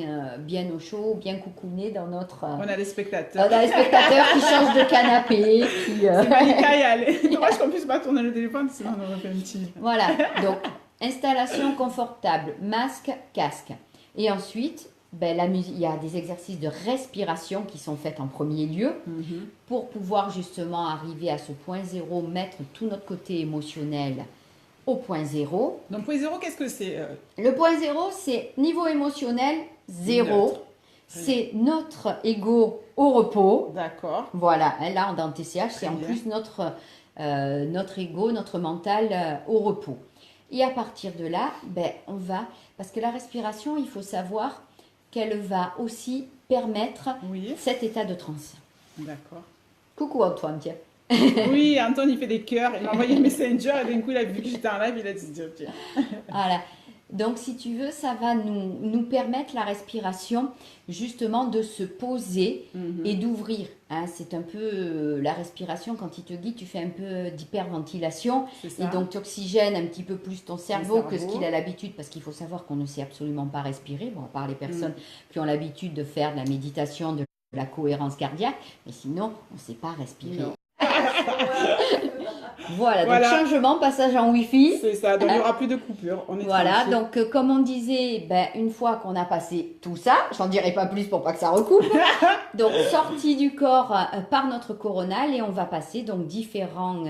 au chaud, bien coucouné dans notre... On a des spectateurs. On a des spectateurs qui changent de canapé. C'est Malika et allez. Dommage qu'on puisse pas tourner le téléphone, sinon on aurait fait un petit... Voilà, donc installation confortable, masque, casque. Et ensuite, la musique, il y a des exercices de respiration qui sont faits en premier lieu pour pouvoir justement arriver à ce point zéro, mettre tout notre côté émotionnel au point zéro. Donc point zéro, qu'est-ce que c'est Le point zéro, c'est niveau émotionnel zéro. C'est notre ego au repos. D'accord. Voilà, là dans TCH, c'est en plus notre ego, notre mental au repos. Et à partir de là, on va... Parce que la respiration, il faut savoir qu'elle va aussi permettre cet état de transe. D'accord. Coucou Antoine, tiens. Oui, Antoine, il fait des cœurs. Il m'a envoyé un messenger et d'un coup, il a vu que j'étais en live, il a dit tiens. Voilà. Donc, si tu veux, ça va nous permettre la respiration, justement, de se poser et d'ouvrir. C'est un peu la respiration, quand il te guide, tu fais un peu d'hyperventilation. Et donc, tu oxygènes un petit peu plus ton cerveau que ce qu'il a l'habitude, parce qu'il faut savoir qu'on ne sait absolument pas respirer. Bon, à part les personnes qui ont l'habitude de faire de la méditation, de la cohérence cardiaque, mais sinon, on ne sait pas respirer. Voilà, donc changement, passage en Wi-Fi. C'est ça, donc il n'y aura plus de coupure. Voilà, donc comme on disait, une fois qu'on a passé tout ça, j'en dirai pas plus pour pas que ça recoupe, donc sortie du corps par notre coronal et on va passer donc différents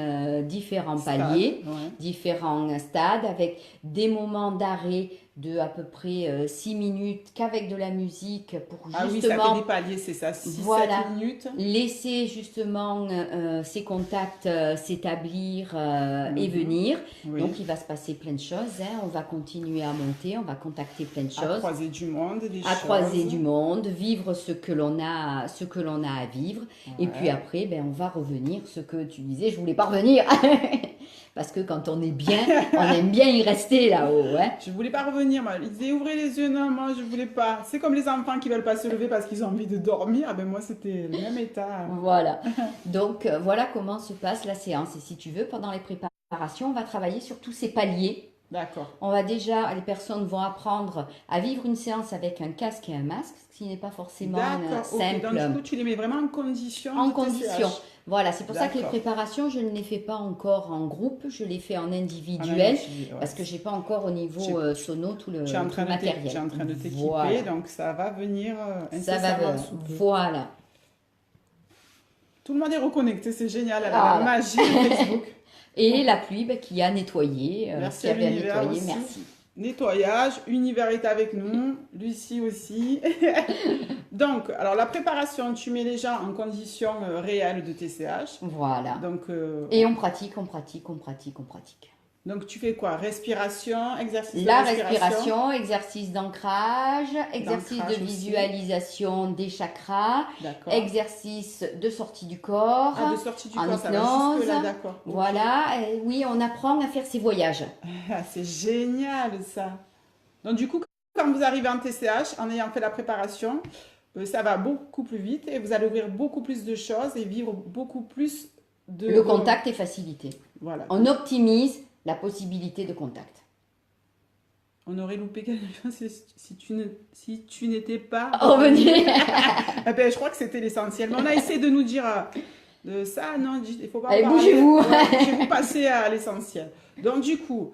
paliers, différents stades avec des moments d'arrêt de à peu près 6 minutes qu'avec de la musique pour justement... Ah oui, ça fait des paliers, c'est ça, 6-7 minutes. Laisser justement ces contacts s'établir et venir. Oui. Donc, il va se passer plein de choses. On va continuer à monter, on va contacter plein de choses. À croiser du monde, croiser du monde, vivre ce que l'on a à vivre. Ouais. Et puis après, on va revenir, ce que tu disais, je voulais pas revenir. Parce que quand on est bien, on aime bien y rester là-haut. Ouais. Je voulais pas revenir, moi. Ils disaient ouvrez les yeux, non, moi je voulais pas. C'est comme les enfants qui veulent pas se lever parce qu'ils ont envie de dormir. Moi c'était le même état. Voilà. Donc voilà comment se passe la séance. Et si tu veux, pendant les préparations, on va travailler sur tous ces paliers D'accord. Les personnes vont apprendre à vivre une séance avec un casque et un masque, ce qui n'est pas forcément D'accord, ok. simple. Donc, du coup, tu les mets vraiment en condition En de condition. TCH. Voilà, c'est pour ça que les D'accord. préparations, je ne les fais pas encore en groupe, je les fais en En individuel, individuel, ouais. parce que j'ai pas encore au niveau sono tout le Tu es en train de matériel. tu es en train de t'équiper, Voilà. donc ça va venir Ça va incessamment sous peu. Voilà. Tout le monde est reconnecté, c'est génial, elle a Ah, la magie de Facebook. Et la pluie qui a nettoyé, Merci qui à a bien l'univers nettoyé, aussi. merci. Nettoyage, Univers est avec nous, Lucie aussi. Donc, alors la préparation, tu mets les gens en condition réelle de TCH. Voilà. Donc, Et on pratique, on pratique, on pratique, on pratique. donc tu fais quoi? Respiration, exercice de La respiration. respiration, exercice d'ancrage, exercice D'ancrage de aussi. visualisation des chakras, D'accord. exercice de sortie du corps, Ah, de sortie du en corps, ça va hypnose. jusque là, d'accord. Ok. Voilà, et oui, on apprend à faire ses voyages. Ah, c'est génial ça. Donc du coup, quand vous arrivez en TCH, en ayant fait la préparation, ça va beaucoup plus vite et vous allez ouvrir beaucoup plus de choses et vivre beaucoup plus de... Le contact est facilité. Voilà. On optimise la possibilité de contact. On aurait loupé quelque chose si tu n'étais pas... Revenu. Ah ben, je crois que c'était l'essentiel. Mais on a essayé de nous dire de ça, non, il faut pas en Allez, parler. bougez-vous. Ouais, bougez-vous, passez à l'essentiel. Donc du coup,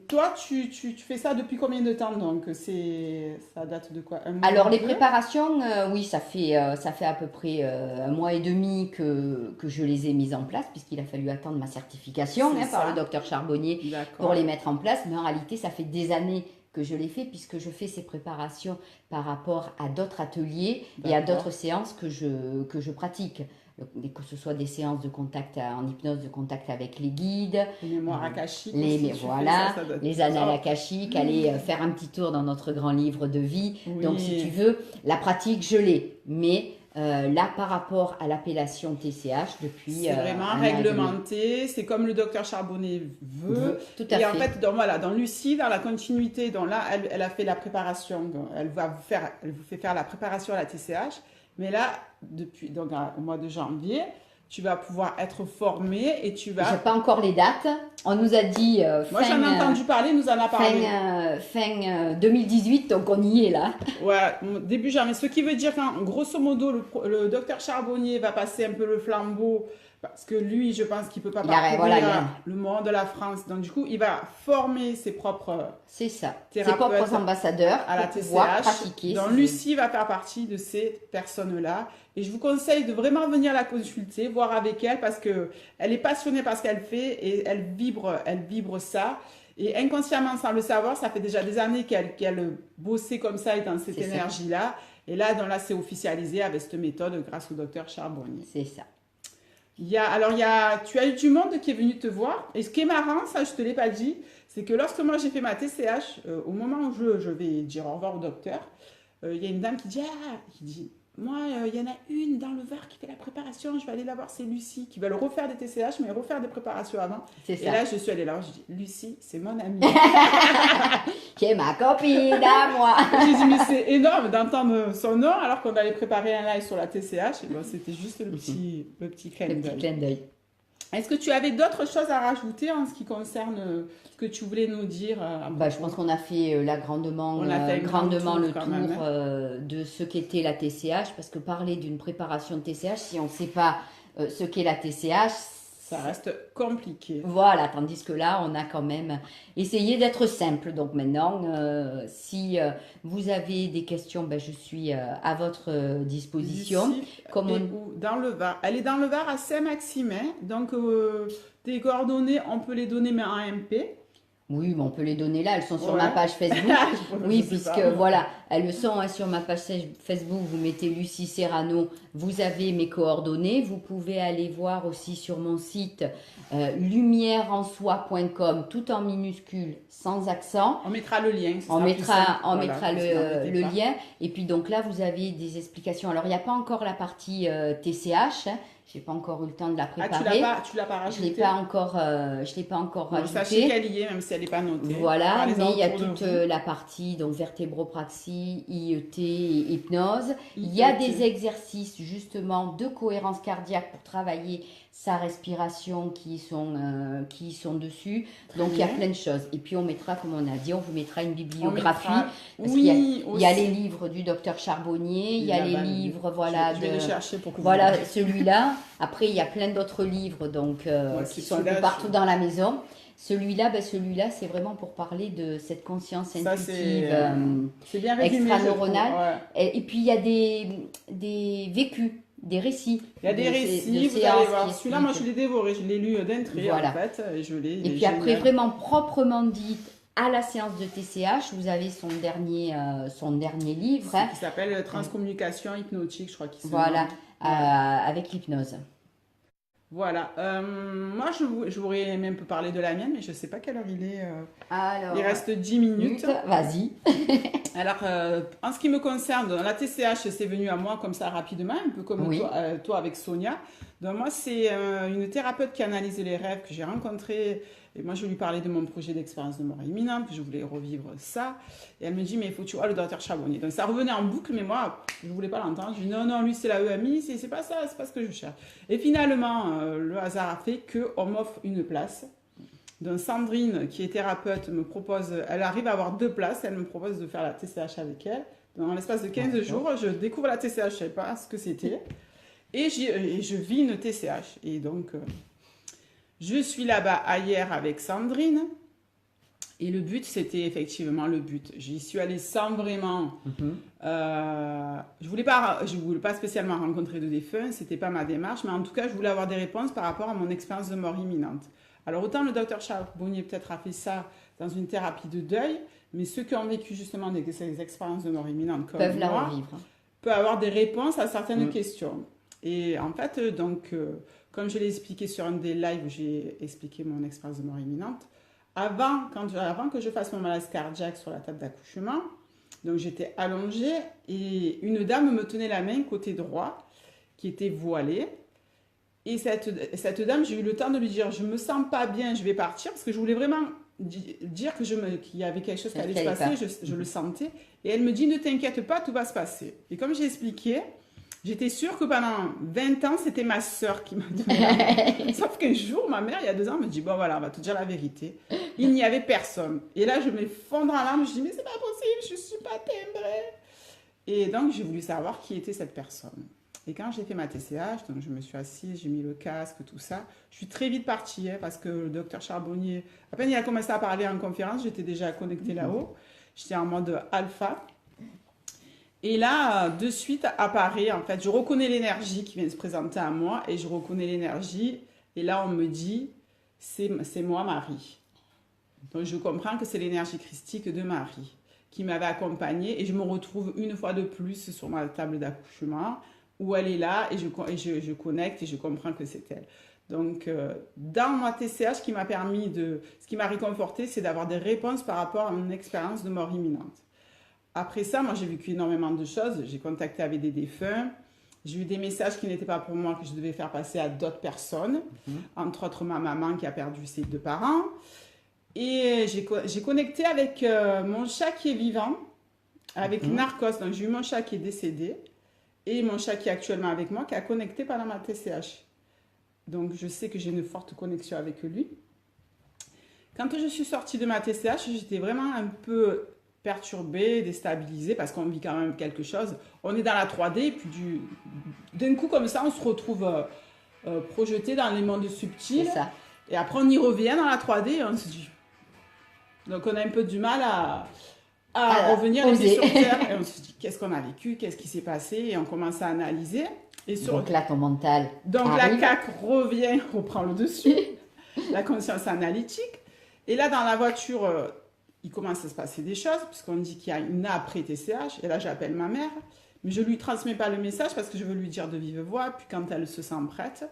toi, tu fais ça depuis combien de temps? Donc ça date de quoi? Un mois, Alors les deux préparations, oui, ça fait à peu près un mois et demi que je les ai mises en place, puisqu'il a fallu attendre ma certification C'est par ça. le docteur Charbonnier pour D'accord. les mettre en place. Mais en réalité, ça fait des années que je les fais, puisque je fais ces préparations par rapport à d'autres ateliers et à D'accord. d'autres séances que je pratique. Que ce soit des séances de contact en hypnose, de contact avec les guides, Les mémoires akashiques les, aussi, tu fais voilà, ça doit être les annales ça. akashiques, aller faire un petit tour dans notre grand livre de vie. Oui. Donc, si tu veux, la pratique, je l'ai. Mais là, par rapport à l'appellation TCH, depuis C'est vraiment un an et demi. réglementé, c'est comme le docteur Charbonnet veut. Tout à Et en fait. fait, dans Lucie, dans la continuité, donc là, elle a fait la préparation, donc elle vous fait faire la préparation à la TCH. Mais là, au mois de janvier, tu vas pouvoir être formé et tu Je vas... n'ai pas encore les dates. On nous a dit Moi, j'en ai entendu parler, nous en a parlé. fin 2018, donc on y est là. Ouais, début janvier. Ce qui veut dire qu'en grosso modo, le docteur Charbonnier va passer un peu le flambeau parce que lui, je pense qu'il ne peut pas parcourir le monde de la France. Donc, du coup, il va former ses propres C'est ça. Ses thérapeutes propres ambassadeurs à la pour pouvoir TCH. pratiquer. Donc, Lucie va faire partie de ces personnes-là. Et je vous conseille de vraiment venir la consulter, voir avec elle parce que elle est passionnée par ce qu'elle fait et elle vibre ça. Et inconsciemment, sans le savoir, ça fait déjà des années qu'elle bossait comme ça et dans cette C'est ça. énergie-là. Et là, c'est officialisé avec cette méthode grâce au docteur Charbonnier. C'est ça. Tu as eu du monde qui est venu te voir. Et ce qui est marrant, ça, je ne te l'ai pas dit, c'est que lorsque moi j'ai fait ma TCH, au moment où je vais dire au revoir au docteur, il y a une dame qui dit, moi, il y en a une dans le Var qui fait la préparation, je vais aller la voir, c'est Lucie, qui va le refaire des TCH, mais refaire des préparations avant. C'est Et ça. là, je suis allée là, je dis, Lucie, c'est mon amie. Qui est ma copine à moi. J'ai dit, mais c'est énorme d'entendre son nom alors qu'on allait préparer un live sur la TCH. Et ben, c'était juste le petit clin Le petit d'œil. clin d'œil. Est-ce que tu avais d'autres choses à rajouter en ce qui concerne ce que tu voulais nous dire Je pense qu'on a fait grandement, On a fait un grand grandement tour le quand tour même, de ce qu'était la TCH, parce que parler d'une préparation de TCH, si on ne sait pas ce qu'est la TCH, ça reste compliqué. voilà, tandis que là, on a quand même essayé d'être simple. Donc maintenant, si vous avez des questions, je suis à votre disposition. Lucie Comme est on- où Dans le Var. Elle est dans le Var à Saint-Maximin. Donc, tes coordonnées, on peut les donner, mais en MP. Oui, mais on peut les donner là, elles sont sur Ouais. ma page Facebook. Oui, Je sais puisque pas. voilà, elles le sont sur ma page Facebook. Vous mettez Lucie Serrano, vous avez mes coordonnées. Vous pouvez aller voir aussi sur mon site lumièreensoi.com, tout en minuscule, sans accent. On mettra le lien. On mettra Voilà, le lien. Et puis donc là, vous avez des explications. Alors, il n'y a pas encore la partie TCH. J'ai pas encore eu le temps de la Ah, préparer. tu l'as pas Je l'ai rajouté? pas encore, je l'ai pas encore Bon, sachez rajoutée. qu'elle y est, même si elle n'est pas notée. Voilà, Parlez-en mais il y a autour de toute vous. la partie donc vertébrapraxie, IET et hypnose. Il y a IET. des exercices justement de cohérence cardiaque pour travailler sa respiration qui sont dessus. Donc il y a bien. plein de choses. Et puis on mettra, comme on a dit, on vous mettra une On bibliographie. mettra... Parce qu'il y a, Oui, il y a aussi. les livres du docteur Charbonnier, il y a les Là-bas, livres, voilà, je vais les chercher pour que vous voilà, voyez. celui-là. Après, il y a plein d'autres livres donc, Moi, qui c'est sont un peu celui-là, partout dans la maison. Celui-là, c'est vraiment pour parler de cette conscience Ça, intuitive c'est bien résumé, je trouve. extra-neuronale. Ouais. Et puis, il y a des vécus, des récits. Il y a des de récits, vous séances allez qui voir. Celui-là, moi, je expliquent. l'ai dévoré. Je l'ai lu d'un trait, Voilà. en fait. Et je l'ai. il Et est puis après, génial. vraiment proprement dit, à la séance de TCH, vous avez son dernier livre, hein, Qui s'appelle Transcommunication hypnotique, je crois qu'il s'appelle. voilà, Ouais. avec l'hypnose. Voilà. Moi, je voudrais même parler de la mienne, mais je ne sais pas quelle heure il est. Alors, Il reste 10 minutes. vas-y. Alors, en ce qui me concerne, la TCH, c'est venu à moi comme ça rapidement, un peu comme Oui. toi avec Sonia. Donc, moi, c'est une thérapeute qui analyse les rêves que j'ai rencontrés. Et moi, je lui parlais de mon projet d'expérience de mort imminente, que je voulais revivre ça. Et elle me dit, mais il faut que tu vois le docteur Charbonnier. Donc, ça revenait en boucle, mais moi, je ne voulais pas l'entendre. Je dis, non, non, lui, c'est la EMI, c'est pas ça, c'est pas ce que je cherche. Et finalement, le hasard a fait qu'on m'offre une place. Donc Sandrine, qui est thérapeute, me propose, elle arrive à avoir 2 places, elle me propose de faire la TCH avec elle. Dans l'espace de 15 jours, je découvre la TCH, je ne savais pas ce que c'était. Et je vis une TCH. Et donc, je suis là-bas hier avec Sandrine. Et le but, c'était effectivement le but. J'y suis allée sans vraiment... je voulais pas spécialement rencontrer de défunts, c'était pas ma démarche, mais en tout cas, je voulais avoir des réponses par rapport à mon expérience de mort imminente. Alors, autant le docteur Charbonnier peut-être a fait ça dans une thérapie de deuil, mais ceux qui ont vécu justement ces expériences de mort imminente comme Peuvent la moi, revivre. peuvent avoir des réponses à certaines questions. Et en fait, donc, comme je l'ai expliqué sur un des lives où j'ai expliqué mon expérience de mort imminente, avant que je fasse mon malaise cardiaque sur la table d'accouchement, donc j'étais allongée et une dame me tenait la main côté droit qui était voilée. Et cette dame, j'ai eu le temps de lui dire, je me sens pas bien, je vais partir, parce que je voulais vraiment dire qu'il y avait quelque chose qui allait se passer, je le sentais. Et elle me dit, ne t'inquiète pas, tout va se passer. Et comme j'ai expliqué, j'étais sûre que pendant 20 ans, c'était ma sœur qui m'a donné la main. Sauf qu'un jour, ma mère, il y a 2 ans, me dit, bon voilà, on va te dire la vérité. Il n'y avait personne. Et là, je m'effondre en larmes, je dis, mais c'est pas possible, je ne suis pas timbrée. Et donc, j'ai voulu savoir qui était cette personne. Et quand j'ai fait ma TCH, donc je me suis assise, j'ai mis le casque, tout ça, je suis très vite partie, hein, parce que le docteur Charbonnier, à peine il a commencé à parler en conférence, j'étais déjà connectée là-haut, j'étais en mode alpha. Et là, de suite apparaît, en fait, je reconnais l'énergie qui vient de se présenter à moi, et je reconnais l'énergie, et là on me dit, c'est moi Marie. Donc je comprends que c'est l'énergie christique de Marie, qui m'avait accompagnée, et je me retrouve une fois de plus sur ma table d'accouchement, où elle est là et je connecte et je comprends que c'est elle. Donc, dans ma TCH, ce qui m'a réconforté, c'est d'avoir des réponses par rapport à mon expérience de mort imminente. Après ça, moi, j'ai vécu énormément de choses. J'ai contacté avec des défunts. J'ai eu des messages qui n'étaient pas pour moi, que je devais faire passer à d'autres personnes, entre autres ma maman qui a perdu ses 2 parents. Et j'ai connecté avec mon chat qui est vivant, avec Narcos. Donc, j'ai eu mon chat qui est décédé. Et mon chat qui est actuellement avec moi, qui a connecté pendant ma TCH. Donc, je sais que j'ai une forte connexion avec lui. Quand je suis sortie de ma TCH, j'étais vraiment un peu perturbée, déstabilisée, parce qu'on vit quand même quelque chose. On est dans la 3D, et puis d'un coup, comme ça, on se retrouve projeté dans les mondes subtils. C'est ça. Et après, on y revient dans la 3D, et on se dit... Donc, on a un peu du mal à revenir les pieds sur terre, et on se dit qu'est-ce qu'on a vécu, qu'est-ce qui s'est passé, et on commence à analyser. Donc là, ton mental arrive. La CAQ reprend le dessus, la conscience analytique. Et là, dans la voiture, il commence à se passer des choses, puisqu'on dit qu'il y a une après-TCH, et là, j'appelle ma mère, mais je ne lui transmets pas le message, parce que je veux lui dire de vive voix, puis quand elle se sent prête,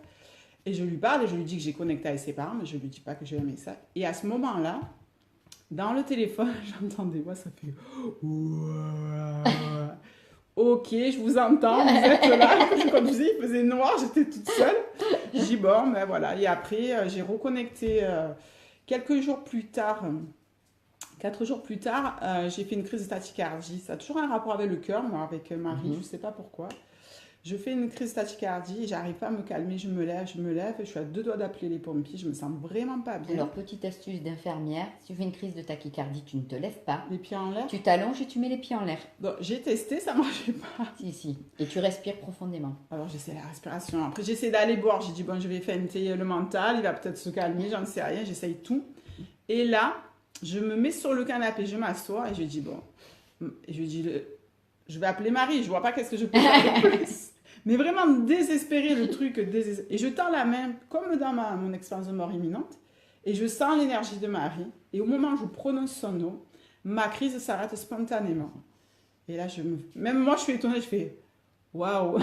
et je lui parle, et je lui dis que j'ai connecté avec ses parents, mais je ne lui dis pas que j'ai un message. Et à ce moment-là, dans le téléphone, j'entends des voix, ça fait... Ok, ok, je vous entends, vous êtes là. Je conduisais, il faisait noir, j'étais toute seule. J'ai dit, bon, ben voilà. Et après, j'ai reconnecté quelques jours plus tard. 4 jours plus tard, j'ai fait une crise de tachycardie. Ça a toujours un rapport avec le cœur, moi, avec Marie, je ne sais pas pourquoi. Je fais une crise de tachycardie et j'arrive pas à me calmer. Je me lève, je suis à 2 doigts d'appeler les pompiers. Je me sens vraiment pas bien. Alors, petite astuce d'infirmière, si tu fais une crise de tachycardie, tu ne te lèves pas. Les pieds en l'air. Tu t'allonges et tu mets les pieds en l'air. Donc, j'ai testé, ça marchait pas. Si. Et tu respires profondément. Alors, j'essaie la respiration. Après, j'essaie d'aller boire. J'ai dit, bon, je vais feinter le mental. Il va peut-être se calmer, j'en sais rien. J'essaye tout. Et là, je me mets sur le canapé, je m'assois et je dis, bon, je vais appeler Marie. Je vois pas qu'est-ce que je peux faire de plus. Mais vraiment désespéré, le truc. Et je tends la main, comme dans mon expérience de mort imminente, et je sens l'énergie de Marie. Et au moment où je prononce son nom, ma crise s'arrête spontanément. Et là, même moi, je suis étonnée, je fais waouh!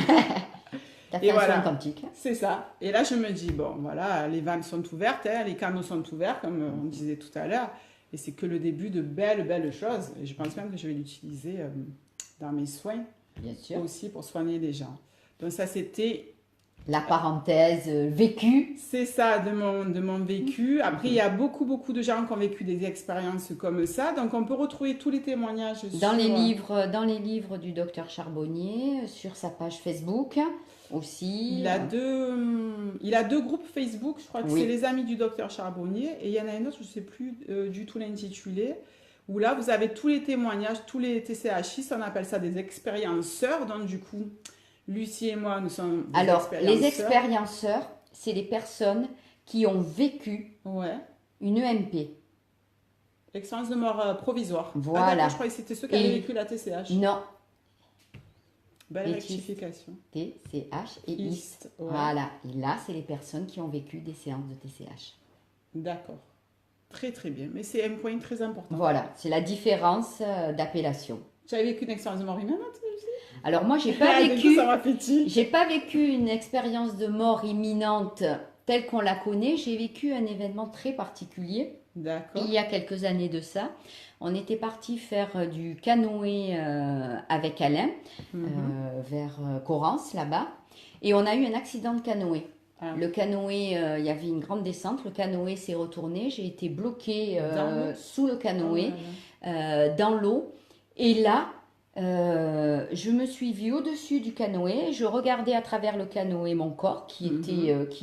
T'as fait un soin quantique. C'est ça. Et là, je me dis, bon, voilà, les vannes sont ouvertes, hein, les canaux sont ouverts, comme on disait tout à l'heure. Et c'est que le début de belles choses. Et je pense même que je vais l'utiliser dans mes soins. Bien sûr. Aussi pour soigner les gens. Donc ça, c'était... La parenthèse vécue. C'est ça, de mon vécu. Après, il y a beaucoup de gens qui ont vécu des expériences comme ça. Donc, on peut retrouver tous les témoignages dans les livres du docteur Charbonnier, sur sa page Facebook aussi. Il a deux groupes Facebook. Je crois que c'est les amis du docteur Charbonnier. Et il y en a un autre, je ne sais plus du tout l'intitulé, où là, vous avez tous les témoignages, tous les TCHI. On appelle ça des expérienceurs. Donc, du coup... Lucie et moi, nous sommes des expérienceurs. Les expérienceurs, c'est les personnes qui ont vécu une EMP. Expérience de mort provisoire. Voilà. Je croyais que c'était ceux qui avaient vécu la TCH. Non. Belle rectification. TCH et IST. Voilà. Et là, c'est les personnes qui ont vécu des séances de TCH. D'accord. Très bien. Mais c'est un point très important. Voilà. C'est la différence d'appellation. Tu avais vécu une expérience de mort imminente aussi? Alors moi, j'ai pas vécu une expérience de mort imminente telle qu'on la connaît. J'ai vécu un événement très particulier. D'accord. Il y a quelques années de ça. On était parti faire du canoë avec Alain vers Corrence, là-bas. Et on a eu un accident de canoë. Le canoë, il y avait une grande descente. Le canoë s'est retourné. J'ai été bloquée sous le canoë, dans l'eau. Et là, je me suis vue au-dessus du canoë. Je regardais à travers le canoë mon corps qui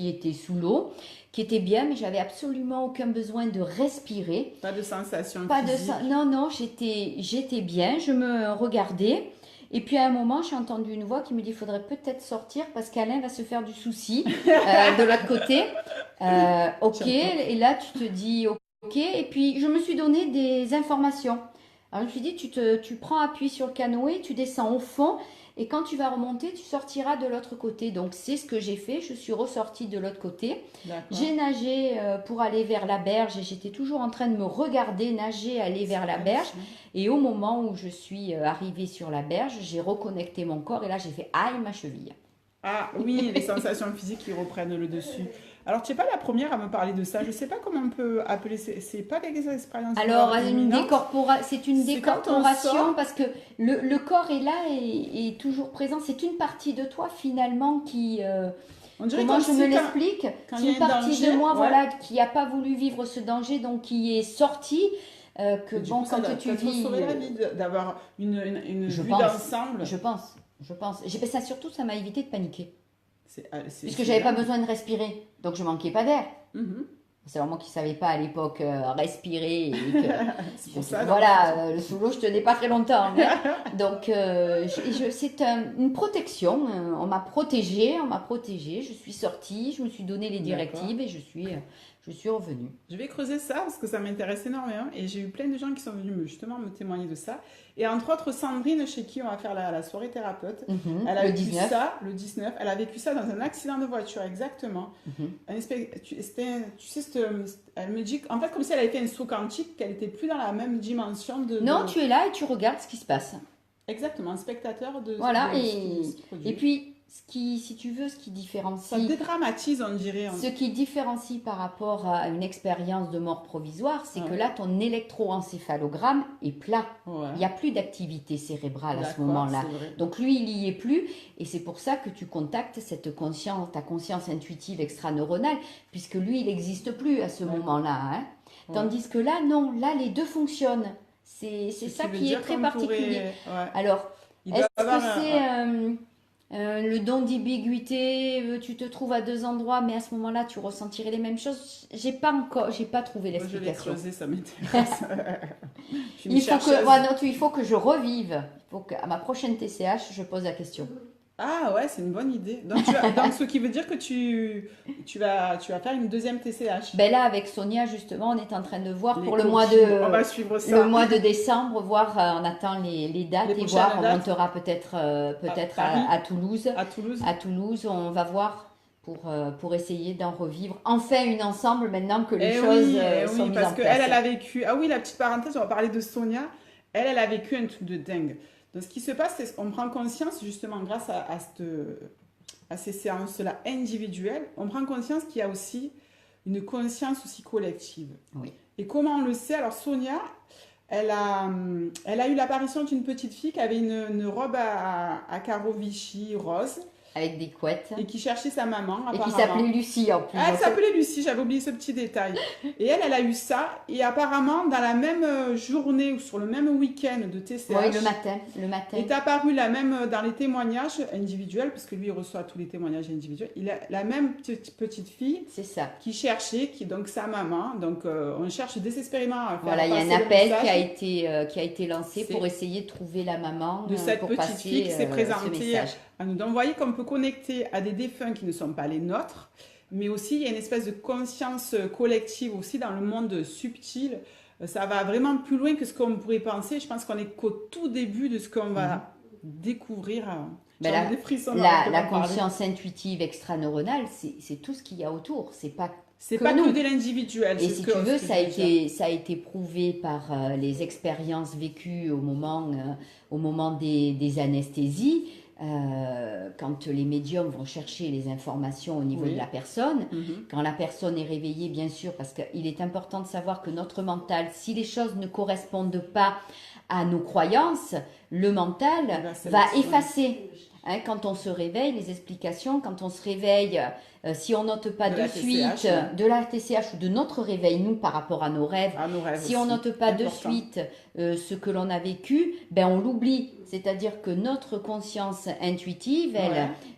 était sous l'eau, qui était bien, mais j'avais absolument aucun besoin de respirer. Pas de sensation physique. Non, j'étais bien. Je me regardais. Et puis à un moment, j'ai entendu une voix qui me dit, il faudrait peut-être sortir parce qu'Alain va se faire du souci de l'autre côté. Ok, et là tu te dis ok. Et puis je me suis donné des informations. Alors, je me suis dit, tu prends appui sur le canoë, tu descends au fond et quand tu vas remonter, tu sortiras de l'autre côté. Donc, c'est ce que j'ai fait. Je suis ressortie de l'autre côté. J'ai nagé pour aller vers la berge et j'étais toujours en train de me regarder nager, aller vers la berge. Et au moment où je suis arrivée sur la berge, j'ai reconnecté mon corps et là, j'ai fait « aïe, ma cheville ». Ah oui, les sensations physiques qui reprennent le dessus. Alors, tu n'es pas la première à me parler de ça. Je ne sais pas comment on peut appeler. C'est pas des expériences. Alors, c'est une décorporation parce que le corps est là et est toujours présent. C'est une partie de toi finalement qui. Comment je me l'explique? C'est une partie de moi, voilà, qui n'a pas voulu vivre ce danger, donc qui est sortie. Que bon, quand tu vis. Sauver la vie d'avoir une vue d'ensemble. Je pense. Ça surtout, ça m'a évité de paniquer. Puisque j'avais pas besoin de respirer, donc je manquais pas d'air. C'est vraiment qu'ils ne savaient pas à l'époque respirer. Et que, c'est pour ça. Voilà, sous l'eau, je ne tenais pas très longtemps. Donc, c'est une protection. On m'a protégée, je suis sortie, je me suis donné les directives et je suis revenue. Je vais creuser ça parce que ça m'intéresse énormément et j'ai eu plein de gens qui sont venus justement me témoigner de ça. Et entre autres, Sandrine, chez qui on va faire la soirée thérapeute, elle a vécu ça, le 19, elle a vécu ça dans un accident de voiture, exactement. Elle me dit, en fait, comme si elle avait fait un saut quantique, qu'elle n'était plus dans la même dimension de... Non, tu es là et tu regardes ce qui se passe. Exactement, un spectateur de... Voilà, et puis... si tu veux, ce qui Ça différencie, dédramatise, on dirait. ce qui différencie par rapport à une expérience de mort provisoire, c'est que Ouais. là, ton électroencéphalogramme est plat. Ouais. Il n'y a plus d'activité cérébrale à ce D'accord, moment-là. c'est vrai. Donc lui, il n'y est plus, et c'est pour ça que tu contactes cette conscience, ta conscience intuitive extraneuronale, puisque lui, il n'existe plus à ce D'accord. moment-là, hein. Ouais. Tandis que là, non, là, les deux fonctionnent. C'est Ce ça veut qui est dire très qu'on particulier. Ouais. Alors, Il doit est-ce avoir que c'est le don d'ambiguïté, tu te trouves à deux endroits, mais à ce moment-là, tu ressentirais les mêmes choses? J'ai pas trouvé Moi, je l'ai l'explication. creusé, ça m'intéresse. Je suis une Il faut que, chercheuse. ouais, non, il faut que je revive. Il faut qu'à ma prochaine TCH, je pose la question. Ah ouais, c'est une bonne idée. Donc, donc, ce qui veut dire que tu vas faire une deuxième TCH. Ben là, avec Sonia, justement, on est en train de voir Les pour le coquilles, on va suivre ça. le mois de décembre, voir, on attend les dates Les et prochaines voir, on dates. montera peut-être Paris. à Toulouse. À Toulouse. À Toulouse, on va voir pour essayer d'en revivre enfin une ensemble maintenant que les Eh choses oui, eh sont oui, mises parce en qu'elle, place. elle a vécu. Ah oui, la petite parenthèse, on va parler de Sonia. Elle a vécu un truc de dingue. Donc, ce qui se passe, c'est qu'on prend conscience, justement, grâce à ces séances-là individuelles, on prend conscience qu'il y a aussi une conscience aussi collective. Oui. Et comment on le sait? Alors, Sonia, elle a eu l'apparition d'une petite fille qui avait une robe à carreaux Vichy rose Avec des couettes. et qui cherchait sa maman, Et qui apparemment. s'appelait Lucie en plus. Ah, elle Donc, s'appelait Lucie, j'avais oublié ce petit détail. Et elle a eu ça. Et apparemment, dans la même journée ou sur le même week-end de TCH, oui, le matin. est apparu la même dans les témoignages individuels, parce que lui, il reçoit tous les témoignages individuels. Il a la même petite fille C'est ça. qui cherchait, qui est donc sa maman. Donc, on cherche désespérément à faire Voilà, il y a un passer le appel message qui a été lancé C'est- pour essayer de trouver la maman de cette pour petite passer fille qui s'est ce présentée message. à nous. Donc, vous voyez qu'on peut connecter à des défunts qui ne sont pas les nôtres, mais aussi il y a une espèce de conscience collective aussi dans le monde subtil. Ça va vraiment plus loin que ce qu'on pourrait penser. Je pense qu'on est qu'au tout début de ce qu'on va découvrir. Ben J'ai des frissons La d'en parler. conscience intuitive extraneuronale, c'est tout ce qu'il y a autour. C'est pas C'est que pas nous. que de l'individuel. Et c'est si ce tu que- veux, ce que je veux dire. ça a été prouvé par les expériences vécues au moment des anesthésies, quand les médiums vont chercher les informations au niveau Oui. de la personne. Mhm. Quand la personne est réveillée, bien sûr, parce qu'il est important de savoir que notre mental, si les choses ne correspondent pas à nos croyances, le mental va va sélectionner. effacer. Hein, quand on se réveille, les explications, quand on se réveille, si on note pas De de la suite TCH, ouais. de la TCH ou de notre réveil, nous, par rapport à nos rêves, À nos rêves si on aussi. note pas de Important. suite ce que l'on a vécu, ben on l'oublie. C'est-à-dire que notre conscience intuitive,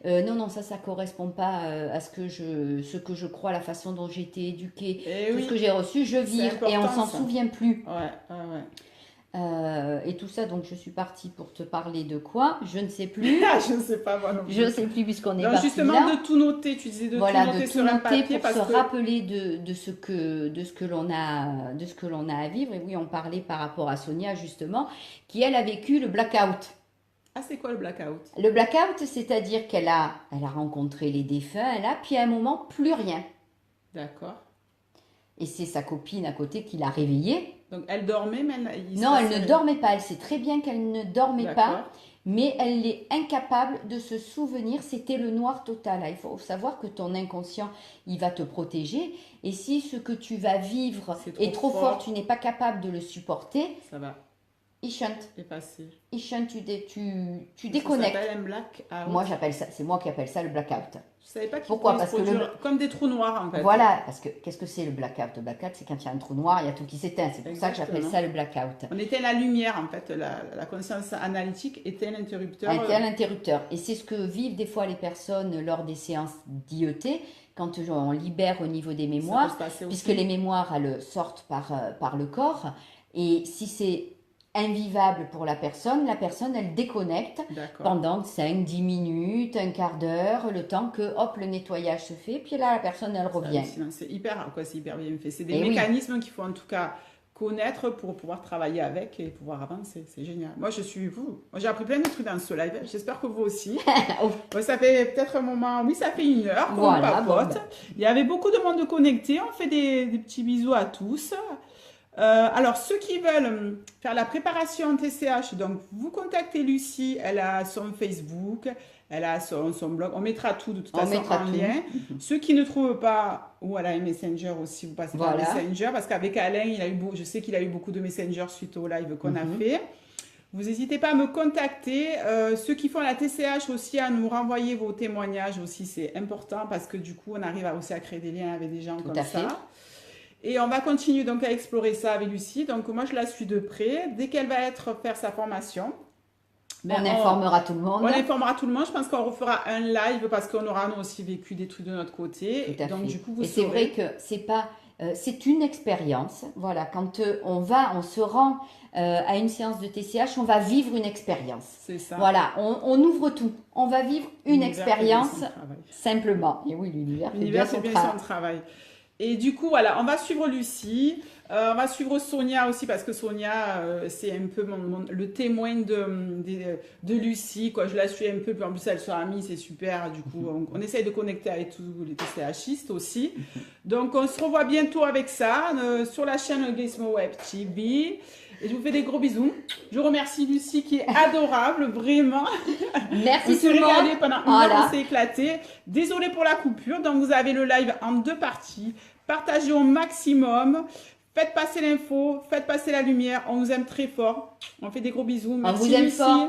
elle, non, ça correspond pas à ce que je crois, la façon dont j'ai été éduquée, Eh tout oui. ce que j'ai reçu, je vire et on important, s'en ça. souvient plus. Ouais. Et tout ça, donc je suis partie pour te parler de quoi? Je ne sais plus. Je ne sais pas moi non plus. Je ne sais plus puisqu'on est Donc parti justement là. de tout noter, tu disais de Voilà, tout noter de tout sur un noter papier pour parce se que rappeler de ce que l'on a à vivre. Et oui, on parlait par rapport à Sonia justement, qui elle a vécu le blackout. ah c'est quoi le blackout? Le blackout, c'est-à-dire qu'elle a rencontré les défunts, puis à un moment plus rien. D'accord. Et c'est sa copine à côté qui l'a réveillée. Donc elle dormait mais il se Non, elle passait ne rien. dormait pas. Elle sait très bien qu'elle ne dormait pas. D'accord. Mais elle est incapable de se souvenir, c'était le noir total. Il faut savoir que ton inconscient, il va te protéger. Et si ce que tu vas vivre C'est est trop trop fort, fort. tu n'es pas capable de le supporter, Ça va il chante. effacer. Il chante, tu Ça déconnectes. s'appelle un blackout. Moi, c'est moi qui appelle ça le blackout. Je savais pas qu'il Pourquoi? pouvait se Parce que produire comme des trous noirs en fait. Voilà, parce que qu'est-ce que c'est le blackout? Le blackout, c'est quand il y a un trou noir, il y a tout qui s'éteint. C'est pour ça que j'appelle Exactement. ça le blackout. On éteint la lumière en fait, la conscience analytique éteint l'interrupteur. Un interrupteur. Et c'est ce que vivent des fois les personnes lors des séances d'IET, quand on libère au niveau des Ça mémoires, peut se passer puisque aussi. les mémoires, elles sortent par le corps. Et si c'est invivable pour la personne, elle déconnecte D'accord. pendant 5-10 minutes, un quart d'heure, le temps que, hop, le nettoyage se fait, puis là, la personne, elle C'est revient. hallucinant. C'est hyper bien fait. C'est des Eh oui. mécanismes qu'il faut en tout cas connaître pour pouvoir travailler avec et pouvoir avancer. C'est génial. Moi, j'ai appris plein de trucs dans ce live. J'espère que vous aussi. Ouais, ça fait peut-être un moment. Oui, ça fait 1 heure qu'on Voilà, papote. bon, ben. Il y avait beaucoup de monde connecté. On fait des petits bisous à tous. Alors, ceux qui veulent faire la préparation en TCH, donc vous contactez Lucie, elle a son Facebook, elle a son blog, on mettra tout de toute On façon mettra en tout. lien. Ceux qui ne trouvent pas, ou elle a un Messenger aussi, vous passez par Voilà. Messenger, parce qu'avec Alain, je sais qu'il a eu beaucoup de Messenger suite au live qu'on a Mhm. fait. Vous n'hésitez pas à me contacter. Ceux qui font la TCH aussi, à nous renvoyer vos témoignages aussi, c'est important parce que du coup, on arrive aussi à créer des liens avec des gens Tout comme à fait. ça. Et on va continuer donc à explorer ça avec Lucie. Donc moi, je la suis de près. Dès qu'elle va faire sa formation, ben, On informera tout le monde. on informera tout le monde. Je pense qu'on refera un live parce qu'on aura nous aussi vécu des trucs de notre côté. Tout à Donc fait. du coup, vous Et c'est saurez. vrai que c'est pas, c'est une expérience. Voilà, quand on se rend à une séance de TCH, on va vivre une expérience. C'est ça. Voilà, on ouvre tout. On va vivre une L'univers fait bien expérience son travail. simplement. Et oui, l'univers fait bien L'univers son fait bien travail. son travail. Et du coup, voilà, on va suivre Lucie. On va suivre Sonia aussi parce que Sonia, c'est un peu le témoin de Lucie. Quoi. Je la suis un peu, puis en plus elle sera amie, c'est super. Du coup, on essaye de connecter avec tous les TCHistes aussi. Donc, on se revoit bientôt avec ça sur la chaîne Gizmo Web TV. Et je vous fais des gros bisous. Je remercie Lucie qui est adorable, vraiment. On Merci tout s'est le régalé monde. pendant une Voilà. heure, on s'est éclaté. Désolée pour la coupure. Donc, vous avez le live en 2 parties. Partagez au maximum. Faites passer l'info, faites passer la lumière. On vous aime très fort. On fait des gros bisous. Merci vous aime Lucie. fort.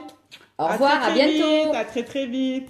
Au revoir, à très bientôt. vite, à très très vite.